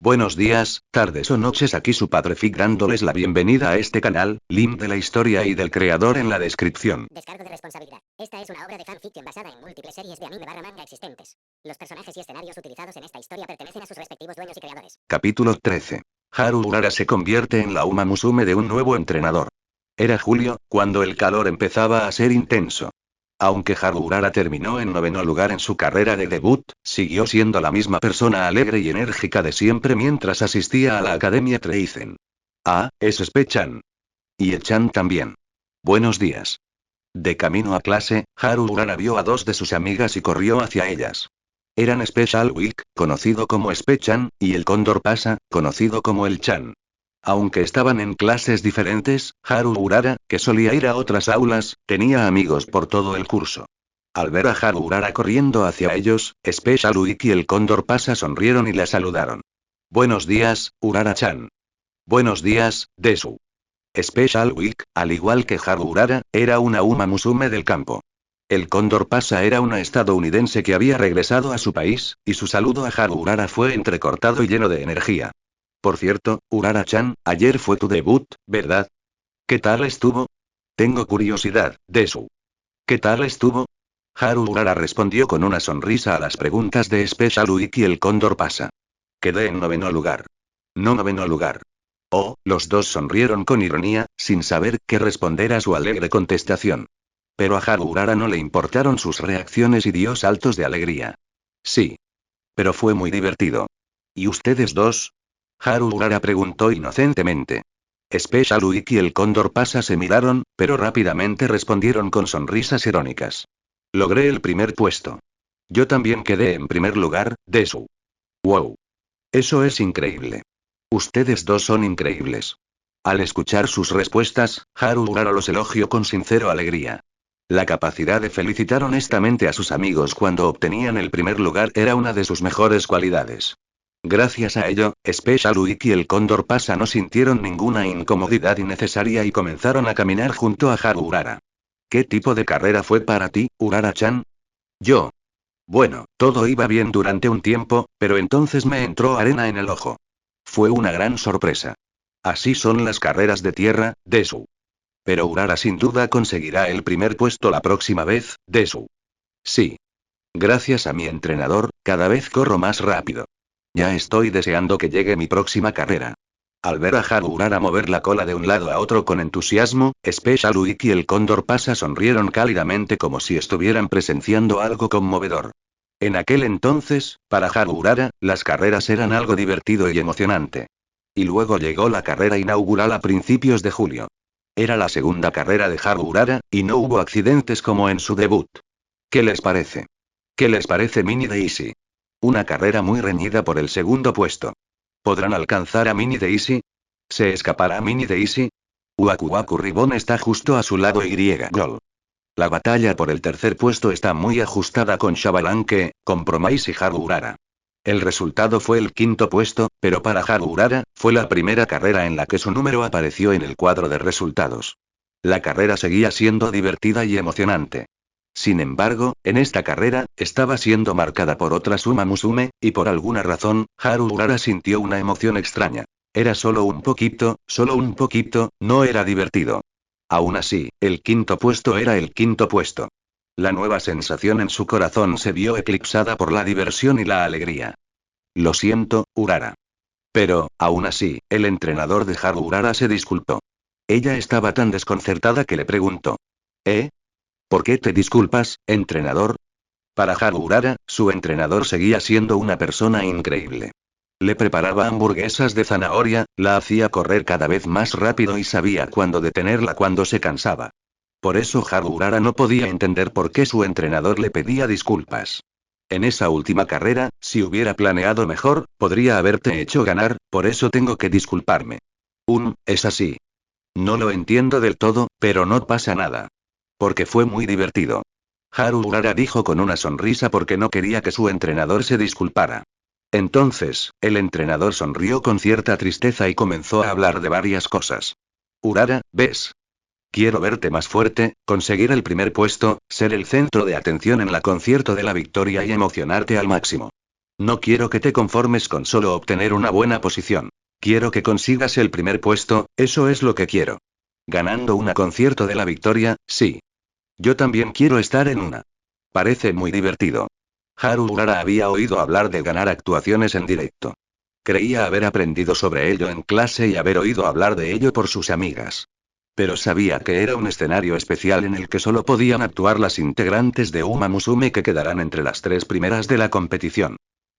Buenos días, tardes o noches, aquí su padre Fig dándoles la bienvenida a este canal, link de la historia y del creador en la descripción. Descargo de responsabilidad. Esta es una obra de fanfiction basada en múltiples series de anime barra manga existentes. Los personajes y escenarios utilizados en esta historia pertenecen a sus respectivos dueños y creadores. Capítulo 13. Haru Urara se convierte en la Uma Musume de un nuevo entrenador. Era julio, cuando el calor empezaba a ser intenso. Aunque Haru Urara terminó en 9º lugar en su carrera de debut, siguió siendo la misma persona alegre y enérgica de siempre mientras asistía a la Academia Treizen. Ah, es Spe-chan. Y Echan también. Buenos días. De camino a clase, Haru Urara vio a dos de sus amigas y corrió hacia ellas. Eran Special Week, conocido como Spe-chan, y el Cóndor Pasa, conocido como el Chan. Aunque estaban en clases diferentes, Haru Urara, que solía ir a otras aulas, tenía amigos por todo el curso. Al ver a Haru Urara corriendo hacia ellos, Special Week y el Cóndor Pasa sonrieron y la saludaron. Buenos días, Urara-chan. Buenos días, Desu. Special Week, al igual que Haru Urara, era una Uma Musume del campo. El Cóndor Pasa era una estadounidense que había regresado a su país, y su saludo a Haru Urara fue entrecortado y lleno de energía. Por cierto, Urara-chan, ayer fue tu debut, ¿verdad? ¿Qué tal estuvo? Tengo curiosidad, Desu. ¿Qué tal estuvo? Haru Urara respondió con una sonrisa a las preguntas de Special Week y el Cóndor Pasa. Quedé en 9º lugar. No 9º lugar. Oh, los dos sonrieron con ironía, sin saber qué responder a su alegre contestación. Pero a Haru Urara no le importaron sus reacciones y dio saltos de alegría. Sí. Pero fue muy divertido. ¿Y ustedes dos? Haru Urara preguntó inocentemente. Special Week y el Cóndor Pasa se miraron, pero rápidamente respondieron con sonrisas irónicas. Logré el primer puesto. Yo también quedé en primer lugar, Desu. Wow. Eso es increíble. Ustedes dos son increíbles. Al escuchar sus respuestas, Haru Urara los elogió con sincera alegría. La capacidad de felicitar honestamente a sus amigos cuando obtenían el primer lugar era una de sus mejores cualidades. Gracias a ello, Special Week y el Cóndor Pasa no sintieron ninguna incomodidad innecesaria y comenzaron a caminar junto a Haru Urara. ¿Qué tipo de carrera fue para ti, Urara-chan? Yo. Bueno, todo iba bien durante un tiempo, pero entonces me entró arena en el ojo. Fue una gran sorpresa. Así son las carreras de tierra, Desu. Pero Urara sin duda conseguirá el primer puesto la próxima vez, Desu. Sí. Gracias a mi entrenador, cada vez corro más rápido. Ya estoy deseando que llegue mi próxima carrera. Al ver a Haru Urara mover la cola de un lado a otro con entusiasmo, Special Week y el Cóndor Pasa sonrieron cálidamente como si estuvieran presenciando algo conmovedor. En aquel entonces, para Haru Urara, las carreras eran algo divertido y emocionante. Y luego llegó la carrera inaugural a principios de julio. Era la segunda carrera de Haru Urara, y no hubo accidentes como en su debut. ¿Qué les parece? ¿Qué les parece Mini Daisy? Una carrera muy reñida por el segundo puesto. ¿Podrán alcanzar a Mini Daisy? ¿Se escapará Mini Daisy? Waku Waku Ribbon está justo a su lado y gol. La batalla por el tercer puesto está muy ajustada con Shabalanque, Compromise y Haru Urara. El resultado fue el quinto puesto, pero para Haru Urara, fue la primera carrera en la que su número apareció en el cuadro de resultados. La carrera seguía siendo divertida y emocionante. Sin embargo, en esta carrera, estaba siendo marcada por otra Uma Musume, y por alguna razón, Haru Urara sintió una emoción extraña. Era solo un poquito, no era divertido. Aún así, el quinto puesto era el quinto puesto. La nueva sensación en su corazón se vio eclipsada por la diversión y la alegría. Lo siento, Urara. Pero, aún así, el entrenador de Haru Urara se disculpó. Ella estaba tan desconcertada que le preguntó. ¿Por qué te disculpas, entrenador? Para Haru Urara, su entrenador seguía siendo una persona increíble. Le preparaba hamburguesas de zanahoria, la hacía correr cada vez más rápido y sabía cuándo detenerla cuando se cansaba. Por eso Haru Urara no podía entender por qué su entrenador le pedía disculpas. En esa última carrera, si hubiera planeado mejor, podría haberte hecho ganar, por eso tengo que disculparme. Es así. No lo entiendo del todo, pero no pasa nada. Porque fue muy divertido. Haru Urara dijo con una sonrisa porque no quería que su entrenador se disculpara. Entonces, el entrenador sonrió con cierta tristeza y comenzó a hablar de varias cosas. Urara, ¿ves? Quiero verte más fuerte, conseguir el primer puesto, ser el centro de atención en la concierto de la victoria y emocionarte al máximo. No quiero que te conformes con solo obtener una buena posición. Quiero que consigas el primer puesto, eso es lo que quiero. Ganando un concierto de la victoria, sí. Yo también quiero estar en una. Parece muy divertido. Haru Urara había oído hablar de ganar actuaciones en directo. Creía haber aprendido sobre ello en clase y haber oído hablar de ello por sus amigas. Pero sabía que era un escenario especial en el que solo podían actuar las integrantes de Uma Musume que quedarán entre las 3 primeras de la competición.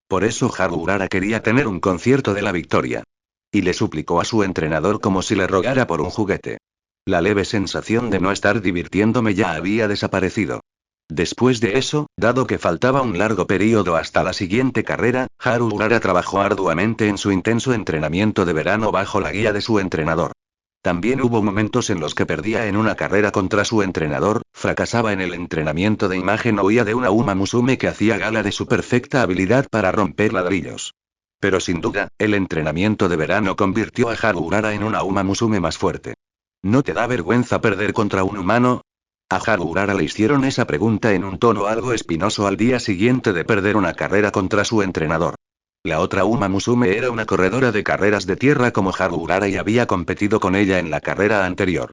Por eso Haru Urara quería tener un concierto de la victoria. Y le suplicó a su entrenador como si le rogara por un juguete. La leve sensación de no estar divirtiéndome ya había desaparecido. Después de eso, dado que faltaba un largo periodo hasta la siguiente carrera, Haru Urara trabajó arduamente en su intenso entrenamiento de verano bajo la guía de su entrenador. También hubo momentos en los que perdía en una carrera contra su entrenador, fracasaba en el entrenamiento de imagen o huía de una Uma Musume que hacía gala de su perfecta habilidad para romper ladrillos. Pero sin duda, el entrenamiento de verano convirtió a Haru Urara en una Uma Musume más fuerte. ¿No te da vergüenza perder contra un humano? A Haru Urara le hicieron esa pregunta en un tono algo espinoso al día siguiente de perder una carrera contra su entrenador. La otra Uma Musume era una corredora de carreras de tierra como Haru Urara y había competido con ella en la carrera anterior.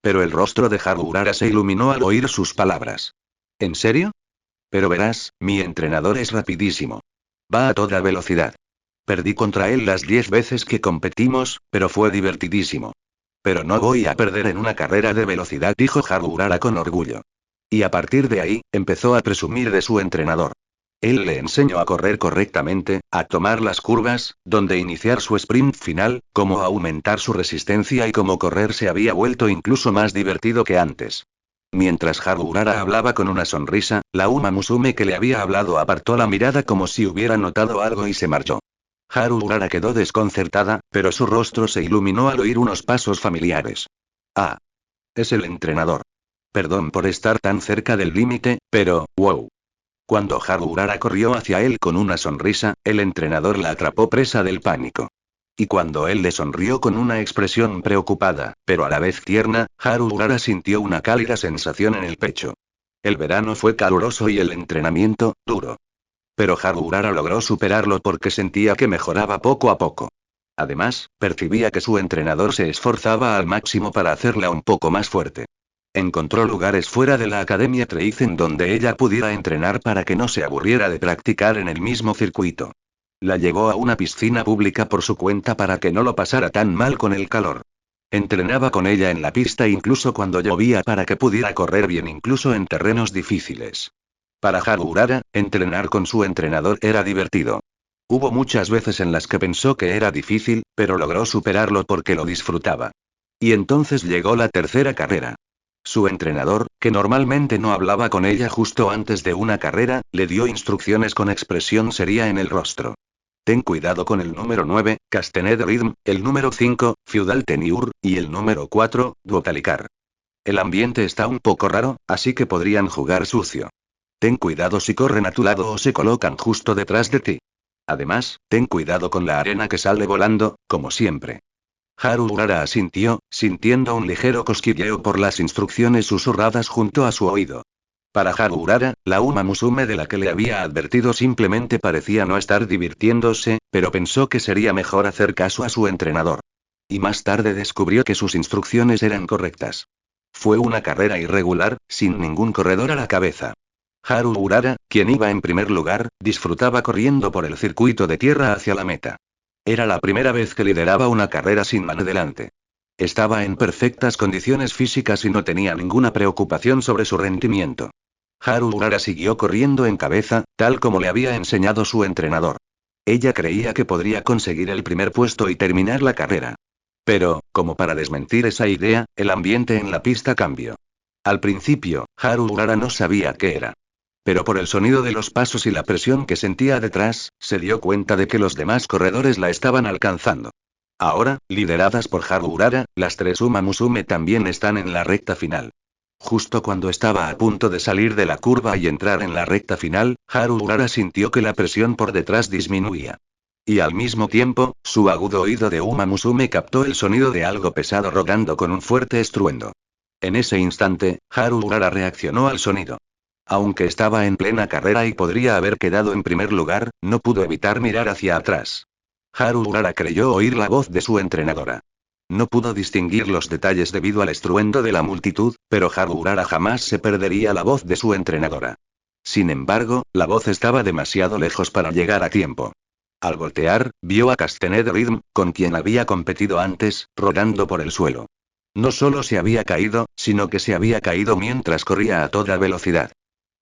Pero el rostro de Haru Urara se iluminó al oír sus palabras. ¿En serio? Pero verás, mi entrenador es rapidísimo. Va a toda velocidad. Perdí contra él las 10 veces que competimos, pero fue divertidísimo. Pero no voy a perder en una carrera de velocidad, dijo Haru Urara con orgullo. Y a partir de ahí, empezó a presumir de su entrenador. Él le enseñó a correr correctamente, a tomar las curvas, dónde iniciar su sprint final, cómo aumentar su resistencia y cómo correr se había vuelto incluso más divertido que antes. Mientras Haru Urara hablaba con una sonrisa, la Uma Musume que le había hablado apartó la mirada como si hubiera notado algo y se marchó. Haru Urara quedó desconcertada, pero su rostro se iluminó al oír unos pasos familiares. Ah. Es el entrenador. Perdón por estar tan cerca del límite, pero, wow. Cuando Haru Urara corrió hacia él con una sonrisa, el entrenador la atrapó presa del pánico. Y cuando él le sonrió con una expresión preocupada, pero a la vez tierna, Haru Urara sintió una cálida sensación en el pecho. El verano fue caluroso y el entrenamiento, duro. Pero Haru Urara logró superarlo porque sentía que mejoraba poco a poco. Además, percibía que su entrenador se esforzaba al máximo para hacerla un poco más fuerte. Encontró lugares fuera de la Academia Treizen donde ella pudiera entrenar para que no se aburriera de practicar en el mismo circuito. La llevó a una piscina pública por su cuenta para que no lo pasara tan mal con el calor. Entrenaba con ella en la pista incluso cuando llovía para que pudiera correr bien incluso en terrenos difíciles. Para Haru Urara, entrenar con su entrenador era divertido. Hubo muchas veces en las que pensó que era difícil, pero logró superarlo porque lo disfrutaba. Y entonces llegó la tercera carrera. Su entrenador, que normalmente no hablaba con ella justo antes de una carrera, le dio instrucciones con expresión seria en el rostro. Ten cuidado con el número 9, Castanet Rhythm, el número 5, Feudal Tenure, y el número 4, Duotalicar. El ambiente está un poco raro, así que podrían jugar sucio. Ten cuidado si corren a tu lado o se colocan justo detrás de ti. Además, ten cuidado con la arena que sale volando, como siempre. Haru Urara asintió, sintiendo un ligero cosquilleo por las instrucciones susurradas junto a su oído. Para Haru Urara, la Uma Musume de la que le había advertido simplemente parecía no estar divirtiéndose, pero pensó que sería mejor hacer caso a su entrenador. Y más tarde descubrió que sus instrucciones eran correctas. Fue una carrera irregular, sin ningún corredor a la cabeza. Haru Urara, quien iba en primer lugar, disfrutaba corriendo por el circuito de tierra hacia la meta. Era la primera vez que lideraba una carrera sin man delante. Estaba en perfectas condiciones físicas y no tenía ninguna preocupación sobre su rendimiento. Haru Urara siguió corriendo en cabeza, tal como le había enseñado su entrenador. Ella creía que podría conseguir el primer puesto y terminar la carrera. Pero, como para desmentir esa idea, el ambiente en la pista cambió. Al principio, Haru Urara no sabía qué era. Pero por el sonido de los pasos y la presión que sentía detrás, se dio cuenta de que los demás corredores la estaban alcanzando. Ahora, lideradas por Haru Urara, las 3 Uma Musume también están en la recta final. Justo cuando estaba a punto de salir de la curva y entrar en la recta final, Haru Urara sintió que la presión por detrás disminuía. Y al mismo tiempo, su agudo oído de Uma Musume captó el sonido de algo pesado rodando con un fuerte estruendo. En ese instante, Haru Urara reaccionó al sonido. Aunque estaba en plena carrera y podría haber quedado en primer lugar, no pudo evitar mirar hacia atrás. Haru Urara creyó oír la voz de su entrenadora. No pudo distinguir los detalles debido al estruendo de la multitud, pero Haru Urara jamás se perdería la voz de su entrenadora. Sin embargo, la voz estaba demasiado lejos para llegar a tiempo. Al voltear, vio a Castanet Rhythm, con quien había competido antes, rodando por el suelo. No solo se había caído, sino que se había caído mientras corría a toda velocidad.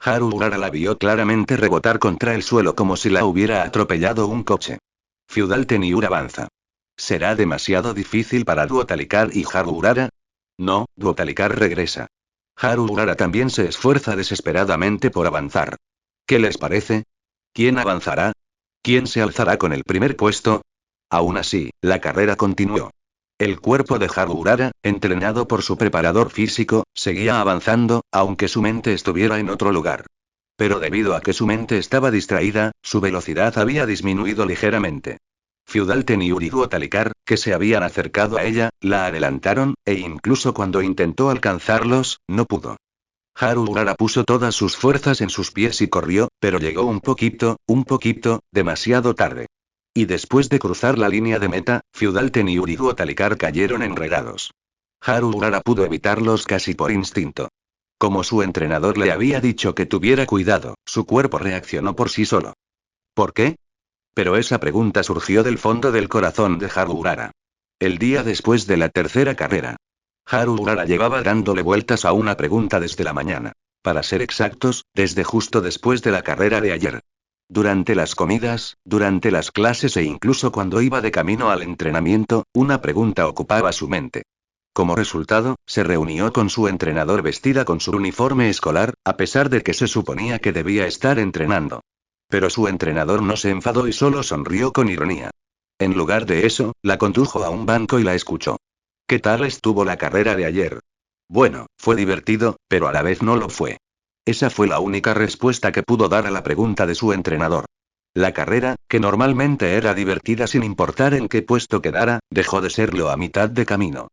Haru Urara la vio claramente rebotar contra el suelo como si la hubiera atropellado un coche. Feudal Tenure avanza. ¿Será demasiado difícil para Duotalikar y Haru Urara? No, Duotalikar regresa. Haru Urara también se esfuerza desesperadamente por avanzar. ¿Qué les parece? ¿Quién avanzará? ¿Quién se alzará con el primer puesto? Aún así, la carrera continuó. El cuerpo de Haru Urara, entrenado por su preparador físico, seguía avanzando, aunque su mente estuviera en otro lugar. Pero debido a que su mente estaba distraída, su velocidad había disminuido ligeramente. Feudal Tenure y Duotalikar, que se habían acercado a ella, la adelantaron, e incluso cuando intentó alcanzarlos, no pudo. Haru Urara puso todas sus fuerzas en sus pies y corrió, pero llegó un poquito, demasiado tarde. Y después de cruzar la línea de meta, Feudal Tenure y Duotalikar cayeron enredados. Haru Urara pudo evitarlos casi por instinto. Como su entrenador le había dicho que tuviera cuidado, su cuerpo reaccionó por sí solo. ¿Por qué? Pero esa pregunta surgió del fondo del corazón de Haru Urara. El día después de la tercera carrera. Haru Urara llevaba dándole vueltas a una pregunta desde la mañana. Para ser exactos, desde justo después de la carrera de ayer. Durante las comidas, durante las clases e incluso cuando iba de camino al entrenamiento, una pregunta ocupaba su mente. Como resultado, se reunió con su entrenador vestida con su uniforme escolar, a pesar de que se suponía que debía estar entrenando. Pero su entrenador no se enfadó y solo sonrió con ironía. En lugar de eso, la condujo a un banco y la escuchó. ¿Qué tal estuvo la carrera de ayer? Bueno, fue divertido, pero a la vez no lo fue. Esa fue la única respuesta que pudo dar a la pregunta de su entrenador. La carrera, que normalmente era divertida sin importar en qué puesto quedara, dejó de serlo a mitad de camino.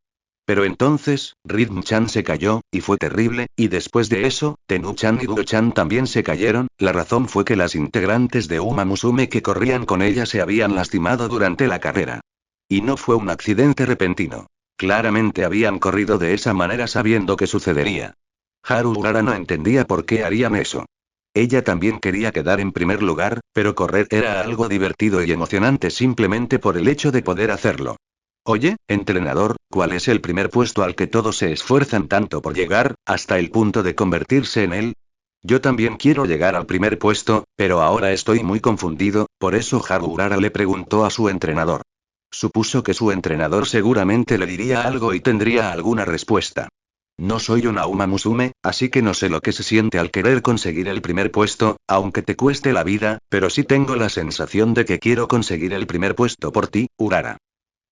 Pero entonces, Rhythm-chan se cayó, y fue terrible, y después de eso, Tenu-chan y Duo-chan también se cayeron. La razón fue que las integrantes de Uma Musume que corrían con ella se habían lastimado durante la carrera. Y no fue un accidente repentino. Claramente habían corrido de esa manera sabiendo que sucedería. Haru Urara no entendía por qué harían eso. Ella también quería quedar en primer lugar, pero correr era algo divertido y emocionante simplemente por el hecho de poder hacerlo. Oye, entrenador, ¿cuál es el primer puesto al que todos se esfuerzan tanto por llegar, hasta el punto de convertirse en él? Yo también quiero llegar al primer puesto, pero ahora estoy muy confundido, por eso Haru Urara le preguntó a su entrenador. Supuso que su entrenador seguramente le diría algo y tendría alguna respuesta. No soy una Uma Musume, así que no sé lo que se siente al querer conseguir el primer puesto, aunque te cueste la vida, pero sí tengo la sensación de que quiero conseguir el primer puesto por ti, Urara.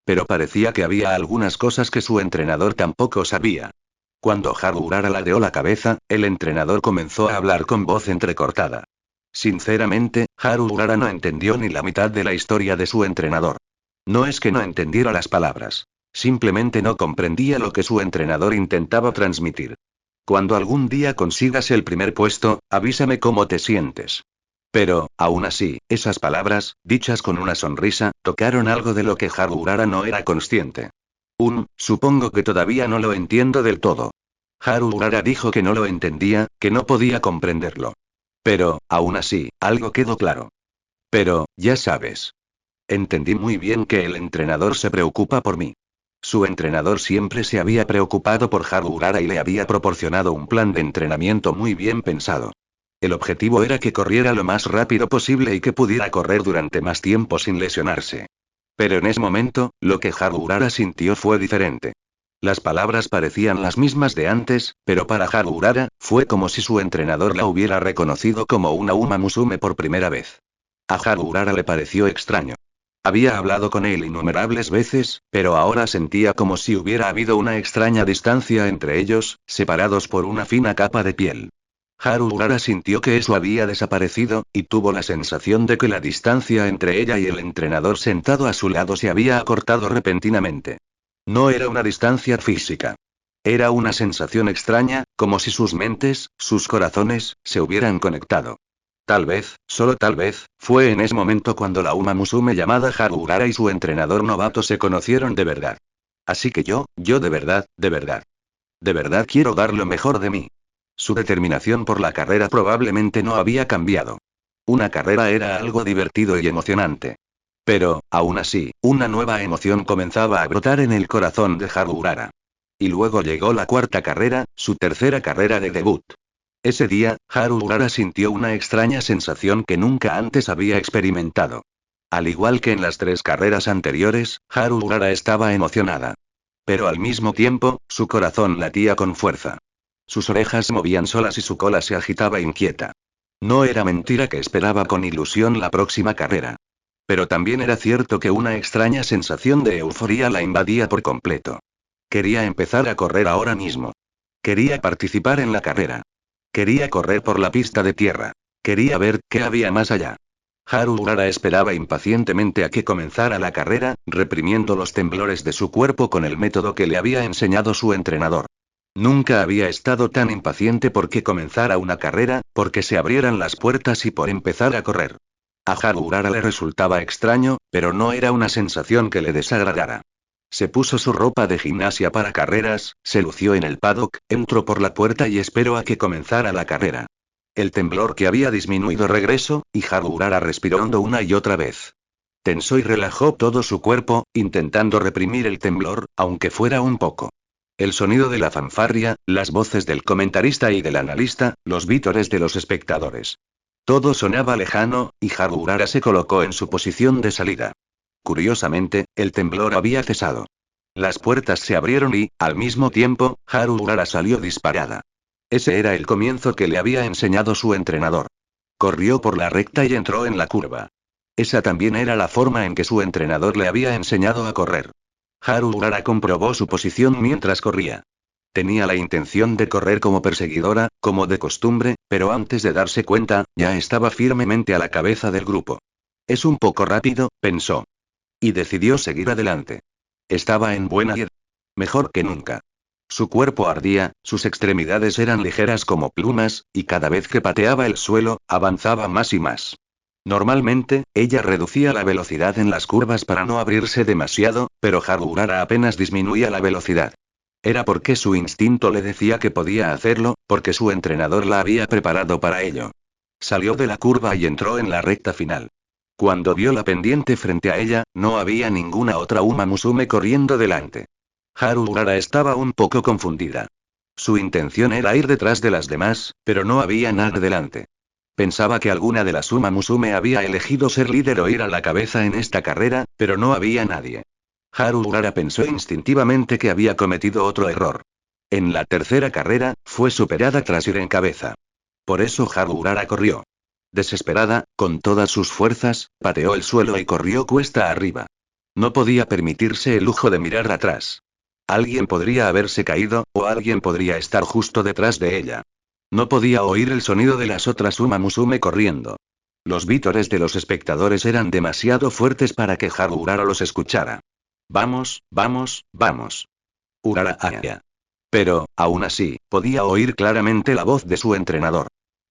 Pero parecía que había algunas cosas que su entrenador tampoco sabía. Cuando Haru Urara ladeó la cabeza, el entrenador comenzó a hablar con voz entrecortada. Sinceramente, Haru Urara no entendió ni la mitad de la historia de su entrenador. No es que no entendiera las palabras. Simplemente no comprendía lo que su entrenador intentaba transmitir. Cuando algún día consigas el primer puesto, avísame cómo te sientes. Pero, aún así, esas palabras, dichas con una sonrisa, tocaron algo de lo que Haru Urara no era consciente. Supongo que todavía no lo entiendo del todo. Haru Urara dijo que no lo entendía, que no podía comprenderlo. Pero, aún así, algo quedó claro. Pero, ya sabes. Entendí muy bien que el entrenador se preocupa por mí. Su entrenador siempre se había preocupado por Haru Urara y le había proporcionado un plan de entrenamiento muy bien pensado. El objetivo era que corriera lo más rápido posible y que pudiera correr durante más tiempo sin lesionarse. Pero en ese momento, lo que Haru Urara sintió fue diferente. Las palabras parecían las mismas de antes, pero para Haru Urara, fue como si su entrenador la hubiera reconocido como una Uma Musume por primera vez. A Haru Urara le pareció extraño. Había hablado con él innumerables veces, pero ahora sentía como si hubiera habido una extraña distancia entre ellos, separados por una fina capa de piel. Haru Urara sintió que eso había desaparecido, y tuvo la sensación de que la distancia entre ella y el entrenador sentado a su lado se había acortado repentinamente. No era una distancia física. Era una sensación extraña, como si sus mentes, sus corazones, se hubieran conectado. Tal vez, solo tal vez, fue en ese momento cuando la Uma Musume llamada Haru Urara y su entrenador novato se conocieron de verdad. Así que yo de verdad quiero dar lo mejor de mí. Su determinación por la carrera probablemente no había cambiado. Una carrera era algo divertido y emocionante. Pero, aún así, una nueva emoción comenzaba a brotar en el corazón de Haru Urara. Y luego llegó la cuarta carrera, su tercera carrera de debut. Ese día, Haru Urara sintió una extraña sensación que nunca antes había experimentado. Al igual que en las 3 carreras anteriores, Haru Urara estaba emocionada. Pero al mismo tiempo, su corazón latía con fuerza. Sus orejas se movían solas y su cola se agitaba inquieta. No era mentira que esperaba con ilusión la próxima carrera. Pero también era cierto que una extraña sensación de euforia la invadía por completo. Quería empezar a correr ahora mismo. Quería participar en la carrera. Quería correr por la pista de tierra. Quería ver qué había más allá. Haru Urara esperaba impacientemente a que comenzara la carrera, reprimiendo los temblores de su cuerpo con el método que le había enseñado su entrenador. Nunca había estado tan impaciente por que comenzara una carrera, porque se abrieran las puertas y por empezar a correr. A Haru Urara le resultaba extraño, pero no era una sensación que le desagradara. Se puso su ropa de gimnasia para carreras, se lució en el paddock, entró por la puerta y esperó a que comenzara la carrera. El temblor que había disminuido regresó, y Haru Urara respiró hondo una y otra vez. Tensó y relajó todo su cuerpo, intentando reprimir el temblor, aunque fuera un poco. El sonido de la fanfarria, las voces del comentarista y del analista, los vítores de los espectadores. Todo sonaba lejano, y Haru Urara se colocó en su posición de salida. Curiosamente, el temblor había cesado. Las puertas se abrieron y, al mismo tiempo, Haru Urara salió disparada. Ese era el comienzo que le había enseñado su entrenador. Corrió por la recta y entró en la curva. Esa también era la forma en que su entrenador le había enseñado a correr. Haru Urara comprobó su posición mientras corría. Tenía la intención de correr como perseguidora, como de costumbre, pero antes de darse cuenta, ya estaba firmemente a la cabeza del grupo. Es un poco rápido, pensó. Y decidió seguir adelante. Estaba en buena y mejor que nunca. Su cuerpo ardía, sus extremidades eran ligeras como plumas, y cada vez que pateaba el suelo, avanzaba más y más. Normalmente, ella reducía la velocidad en las curvas para no abrirse demasiado, pero Haru Urara apenas disminuía la velocidad. Era porque su instinto le decía que podía hacerlo, porque su entrenador la había preparado para ello. Salió de la curva y entró en la recta final. Cuando vio la pendiente frente a ella, no había ninguna otra Uma Musume corriendo delante. Haru Urara estaba un poco confundida. Su intención era ir detrás de las demás, pero no había nada delante. Pensaba que alguna de las Uma Musume había elegido ser líder o ir a la cabeza en esta carrera, pero no había nadie. Haru Urara pensó instintivamente que había cometido otro error. En la tercera carrera, fue superada tras ir en cabeza. Por eso Haru Urara corrió. Desesperada, con todas sus fuerzas, pateó el suelo y corrió cuesta arriba. No podía permitirse el lujo de mirar atrás. Alguien podría haberse caído, o alguien podría estar justo detrás de ella. No podía oír el sonido de las otras Uma Musume corriendo. Los vítores de los espectadores eran demasiado fuertes para que Haru Urara los escuchara. Vamos, vamos, vamos. Urara Aya. Pero, aún así, podía oír claramente la voz de su entrenador.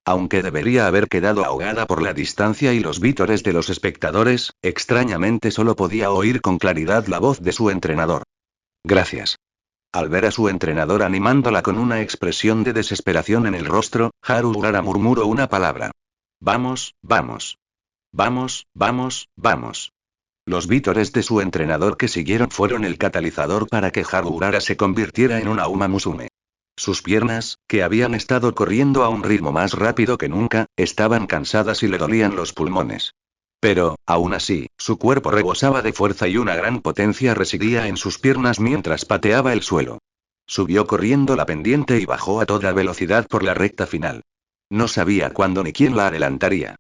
Aunque debería haber quedado ahogada por la distancia y los vítores de los espectadores, extrañamente solo podía oír con claridad la voz de su entrenador. Gracias. Al ver a su entrenador animándola con una expresión de desesperación en el rostro, Haru Urara murmuró una palabra. Vamos, vamos. Vamos, vamos, vamos. Los vítores de su entrenador que siguieron fueron el catalizador para que Haru Urara se convirtiera en una Uma Musume. Sus piernas, que habían estado corriendo a un ritmo más rápido que nunca, estaban cansadas y le dolían los pulmones. Pero, aún así, su cuerpo rebosaba de fuerza y una gran potencia residía en sus piernas mientras pateaba el suelo. Subió corriendo la pendiente y bajó a toda velocidad por la recta final. No sabía cuándo ni quién la adelantaría.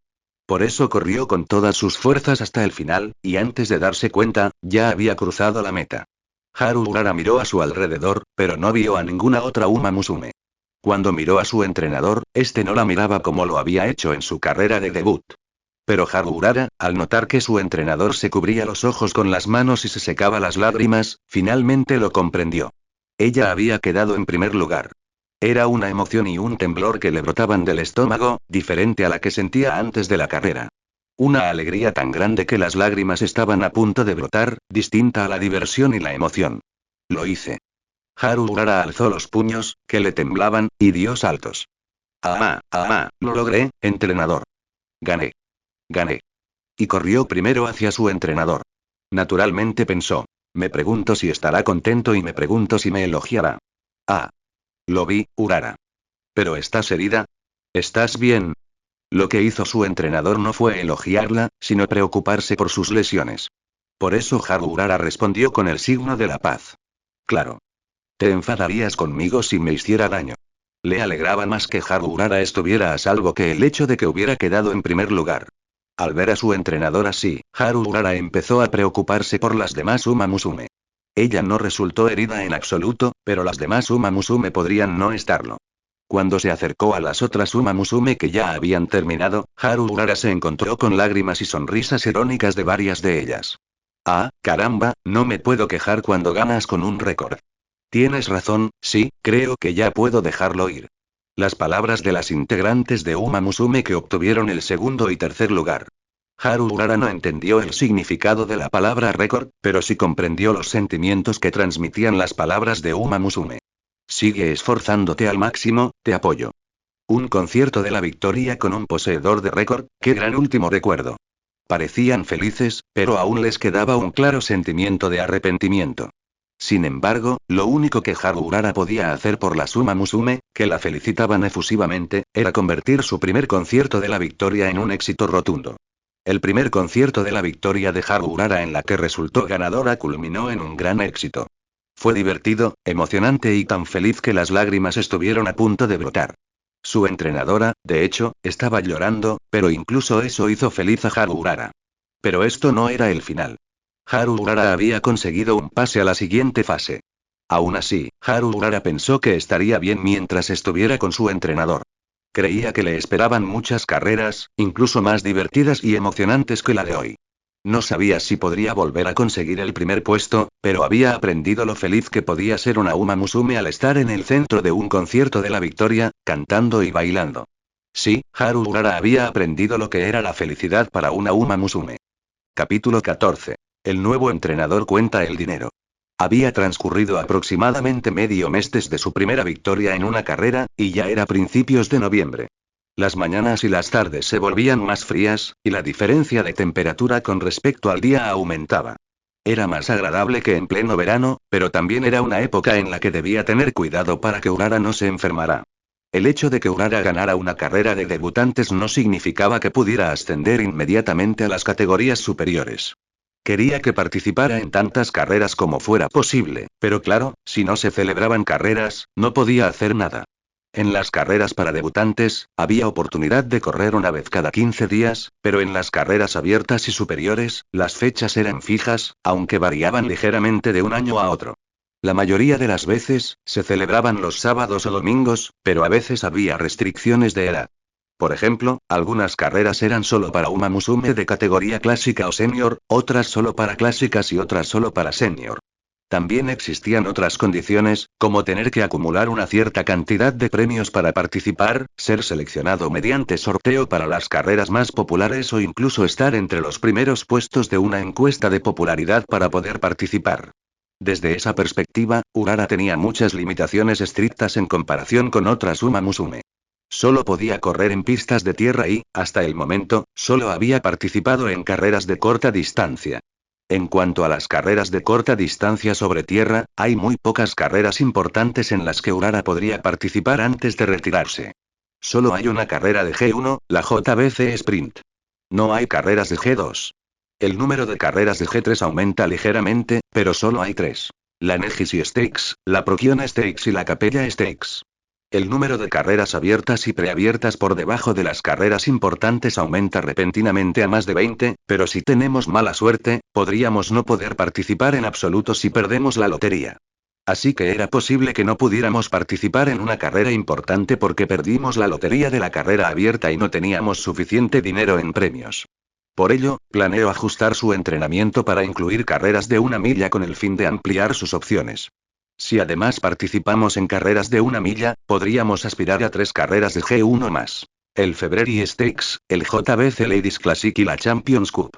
Por eso corrió con todas sus fuerzas hasta el final, y antes de darse cuenta, ya había cruzado la meta. Haru Urara miró a su alrededor, pero no vio a ninguna otra Uma Musume. Cuando miró a su entrenador, este no la miraba como lo había hecho en su carrera de debut. Pero Haru Urara, al notar que su entrenador se cubría los ojos con las manos y se secaba las lágrimas, finalmente lo comprendió. Ella había quedado en primer lugar. Era una emoción y un temblor que le brotaban del estómago, diferente a la que sentía antes de la carrera. Una alegría tan grande que las lágrimas estaban a punto de brotar, distinta a la diversión y la emoción. Lo hice. Haru Urara alzó los puños, que le temblaban, y dio saltos. Lo logré, entrenador. Gané. Gané. Y corrió primero hacia su entrenador. Naturalmente pensó. Me pregunto si estará contento y me pregunto si me elogiará. Ah. Lo vi, Urara. ¿Pero estás herida? ¿Estás bien? Lo que hizo su entrenador no fue elogiarla, sino preocuparse por sus lesiones. Por eso Haru Urara respondió con el signo de la paz. Claro. ¿Te enfadarías conmigo si me hiciera daño? Le alegraba más que Haru Urara estuviera a salvo que el hecho de que hubiera quedado en primer lugar. Al ver a su entrenador así, Haru Urara empezó a preocuparse por las demás Uma Musume. Ella no resultó herida en absoluto, pero las demás Uma Musume podrían no estarlo. Cuando se acercó a las otras Uma Musume que ya habían terminado, Haru Urara se encontró con lágrimas y sonrisas irónicas de varias de ellas. Ah, caramba, no me puedo quejar cuando ganas con un récord. Tienes razón, sí, creo que ya puedo dejarlo ir. Las palabras de las integrantes de Uma Musume que obtuvieron el segundo y tercer lugar. Haru Urara no entendió el significado de la palabra récord, pero sí comprendió los sentimientos que transmitían las palabras de Uma Musume. Sigue esforzándote al máximo, te apoyo. Un concierto de la victoria con un poseedor de récord, qué gran último recuerdo. Parecían felices, pero aún les quedaba un claro sentimiento de arrepentimiento. Sin embargo, lo único que Haru Urara podía hacer por las Uma Musume, que la felicitaban efusivamente, era convertir su primer concierto de la victoria en un éxito rotundo. El primer concierto de la victoria de Haru Urara en la que resultó ganadora culminó en un gran éxito. Fue divertido, emocionante y tan feliz que las lágrimas estuvieron a punto de brotar. Su entrenadora, de hecho, estaba llorando, pero incluso eso hizo feliz a Haru Urara. Pero esto no era el final. Haru Urara había conseguido un pase a la siguiente fase. Aún así, Haru Urara pensó que estaría bien mientras estuviera con su entrenador. Creía que le esperaban muchas carreras, incluso más divertidas y emocionantes que la de hoy. No sabía si podría volver a conseguir el primer puesto, pero había aprendido lo feliz que podía ser una Uma Musume al estar en el centro de un concierto de la victoria, cantando y bailando. Sí, Haru Urara había aprendido lo que era la felicidad para una Uma Musume. Capítulo 14. El nuevo entrenador cuenta el dinero. Había transcurrido aproximadamente medio mes desde su primera victoria en una carrera, y ya era principios de noviembre. Las mañanas y las tardes se volvían más frías, y la diferencia de temperatura con respecto al día aumentaba. Era más agradable que en pleno verano, pero también era una época en la que debía tener cuidado para que Urara no se enfermara. El hecho de que Urara ganara una carrera de debutantes no significaba que pudiera ascender inmediatamente a las categorías superiores. Quería que participara en tantas carreras como fuera posible, pero claro, si no se celebraban carreras, no podía hacer nada. En las carreras para debutantes, había oportunidad de correr una vez cada 15 días, pero en las carreras abiertas y superiores, las fechas eran fijas, aunque variaban ligeramente de un año a otro. La mayoría de las veces, se celebraban los sábados o domingos, pero a veces había restricciones de edad. Por ejemplo, algunas carreras eran solo para Uma Musume de categoría clásica o senior, otras solo para clásicas y otras solo para senior. También existían otras condiciones, como tener que acumular una cierta cantidad de premios para participar, ser seleccionado mediante sorteo para las carreras más populares o incluso estar entre los primeros puestos de una encuesta de popularidad para poder participar. Desde esa perspectiva, Urara tenía muchas limitaciones estrictas en comparación con otras Uma Musume. Solo podía correr en pistas de tierra y, hasta el momento, solo había participado en carreras de corta distancia. En cuanto a las carreras de corta distancia sobre tierra, hay muy pocas carreras importantes en las que Urara podría participar antes de retirarse. Solo hay una carrera de G1, la JBC Sprint. No hay carreras de G2. El número de carreras de G3 aumenta ligeramente, pero solo hay 3. La Negishi Stakes, la Prokiona Stakes y la Capella Stakes. El número de carreras abiertas y preabiertas por debajo de las carreras importantes aumenta repentinamente a más de 20, pero si tenemos mala suerte, podríamos no poder participar en absoluto si perdemos la lotería. Así que era posible que no pudiéramos participar en una carrera importante porque perdimos la lotería de la carrera abierta y no teníamos suficiente dinero en premios. Por ello, planeó ajustar su entrenamiento para incluir carreras de 1 milla con el fin de ampliar sus opciones. Si además participamos en carreras de 1 milla, podríamos aspirar a 3 carreras de G1 más. El February Stakes, el JBC Ladies Classic y la Champions Cup.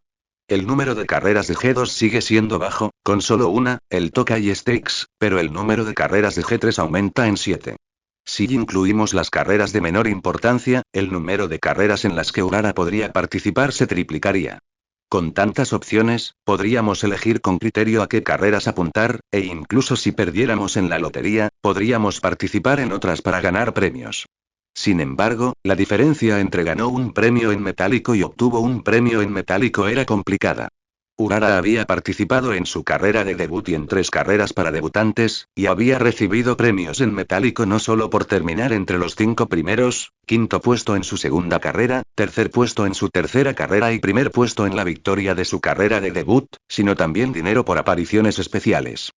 El número de carreras de G2 sigue siendo bajo, con solo una, el Tokai Stakes, pero el número de carreras de G3 aumenta en 7. Si incluimos las carreras de menor importancia, el número de carreras en las que Urara podría participar se triplicaría. Con tantas opciones, podríamos elegir con criterio a qué carreras apuntar, e incluso si perdiéramos en la lotería, podríamos participar en otras para ganar premios. Sin embargo, la diferencia entre ganó un premio en metálico y obtuvo un premio en metálico era complicada. Urara había participado en su carrera de debut y en 3 carreras para debutantes, y había recibido premios en metálico no solo por terminar entre los 5 primeros, quinto puesto en su segunda carrera, tercer puesto en su tercera carrera y primer puesto en la victoria de su carrera de debut, sino también dinero por apariciones especiales.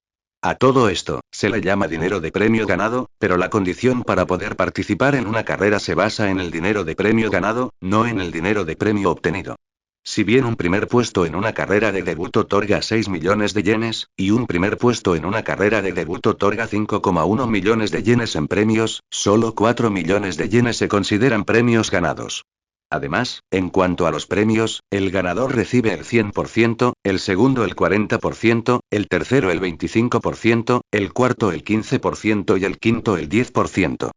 A todo esto, se le llama dinero de premio ganado, pero la condición para poder participar en una carrera se basa en el dinero de premio ganado, no en el dinero de premio obtenido. Si bien un primer puesto en una carrera de debut otorga 6 millones de yenes, y un primer puesto en una carrera de debut otorga 5,1 millones de yenes en premios, solo 4 millones de yenes se consideran premios ganados. Además, en cuanto a los premios, el ganador recibe el 100%, el segundo el 40%, el tercero el 25%, el cuarto el 15% y el quinto el 10%.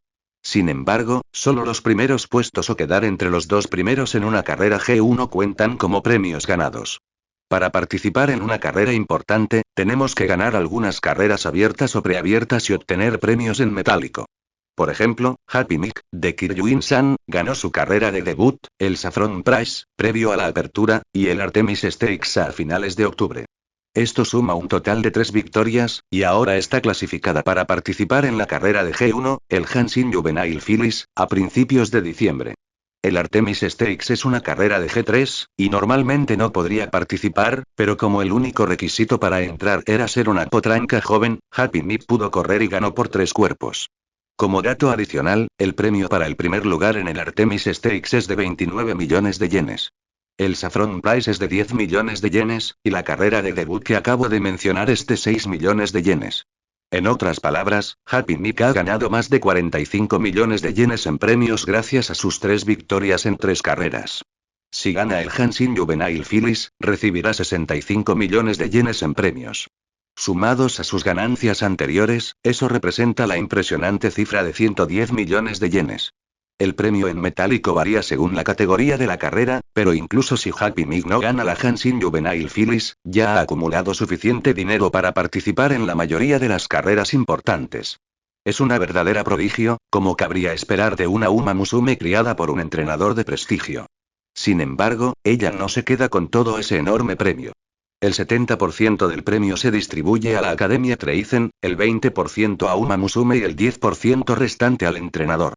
Sin embargo, solo los primeros puestos o quedar entre los 2 primeros en una carrera G1 cuentan como premios ganados. Para participar en una carrera importante, tenemos que ganar algunas carreras abiertas o preabiertas y obtener premios en metálico. Por ejemplo, Happy Mick, de Kiryuin-san, ganó su carrera de debut, el Saffron Prize, previo a la apertura, y el Artemis Stakes a finales de octubre. Esto suma un total de 3 victorias, y ahora está clasificada para participar en la carrera de G1, el Hanshin Juvenile Phillies, a principios de diciembre. El Artemis Stakes es una carrera de G3, y normalmente no podría participar, pero como el único requisito para entrar era ser una potranca joven, Happy Meep pudo correr y ganó por 3 cuerpos. Como dato adicional, el premio para el primer lugar en el Artemis Stakes es de 29 millones de yenes. El Saffron Prize es de 10 millones de yenes, y la carrera de debut que acabo de mencionar es de 6 millones de yenes. En otras palabras, Happy Mick ha ganado más de 45 millones de yenes en premios gracias a sus 3 victorias en 3 carreras. Si gana el Hanshin Juvenile Phillies, recibirá 65 millones de yenes en premios. Sumados a sus ganancias anteriores, eso representa la impresionante cifra de 110 millones de yenes. El premio en metálico varía según la categoría de la carrera, pero incluso si Happy Mick no gana la Hanshin Juvenile Phillies, ya ha acumulado suficiente dinero para participar en la mayoría de las carreras importantes. Es una verdadera prodigio, como cabría esperar de una Uma Musume criada por un entrenador de prestigio. Sin embargo, ella no se queda con todo ese enorme premio. El 70% del premio se distribuye a la Academia Treizen, el 20% a Uma Musume y el 10% restante al entrenador.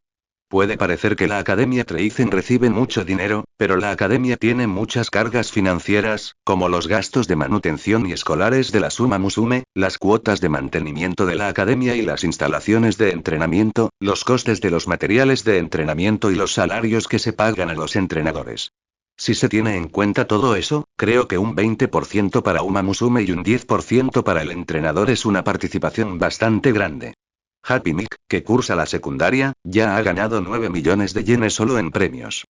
Puede parecer que la Academia Treizen recibe mucho dinero, pero la Academia tiene muchas cargas financieras, como los gastos de manutención y escolares de la Uma Musume, las cuotas de mantenimiento de la Academia y las instalaciones de entrenamiento, los costes de los materiales de entrenamiento y los salarios que se pagan a los entrenadores. Si se tiene en cuenta todo eso, creo que un 20% para Uma Musume y un 10% para el entrenador es una participación bastante grande. Happy Mick, que cursa la secundaria, ya ha ganado 9 millones de yenes solo en premios.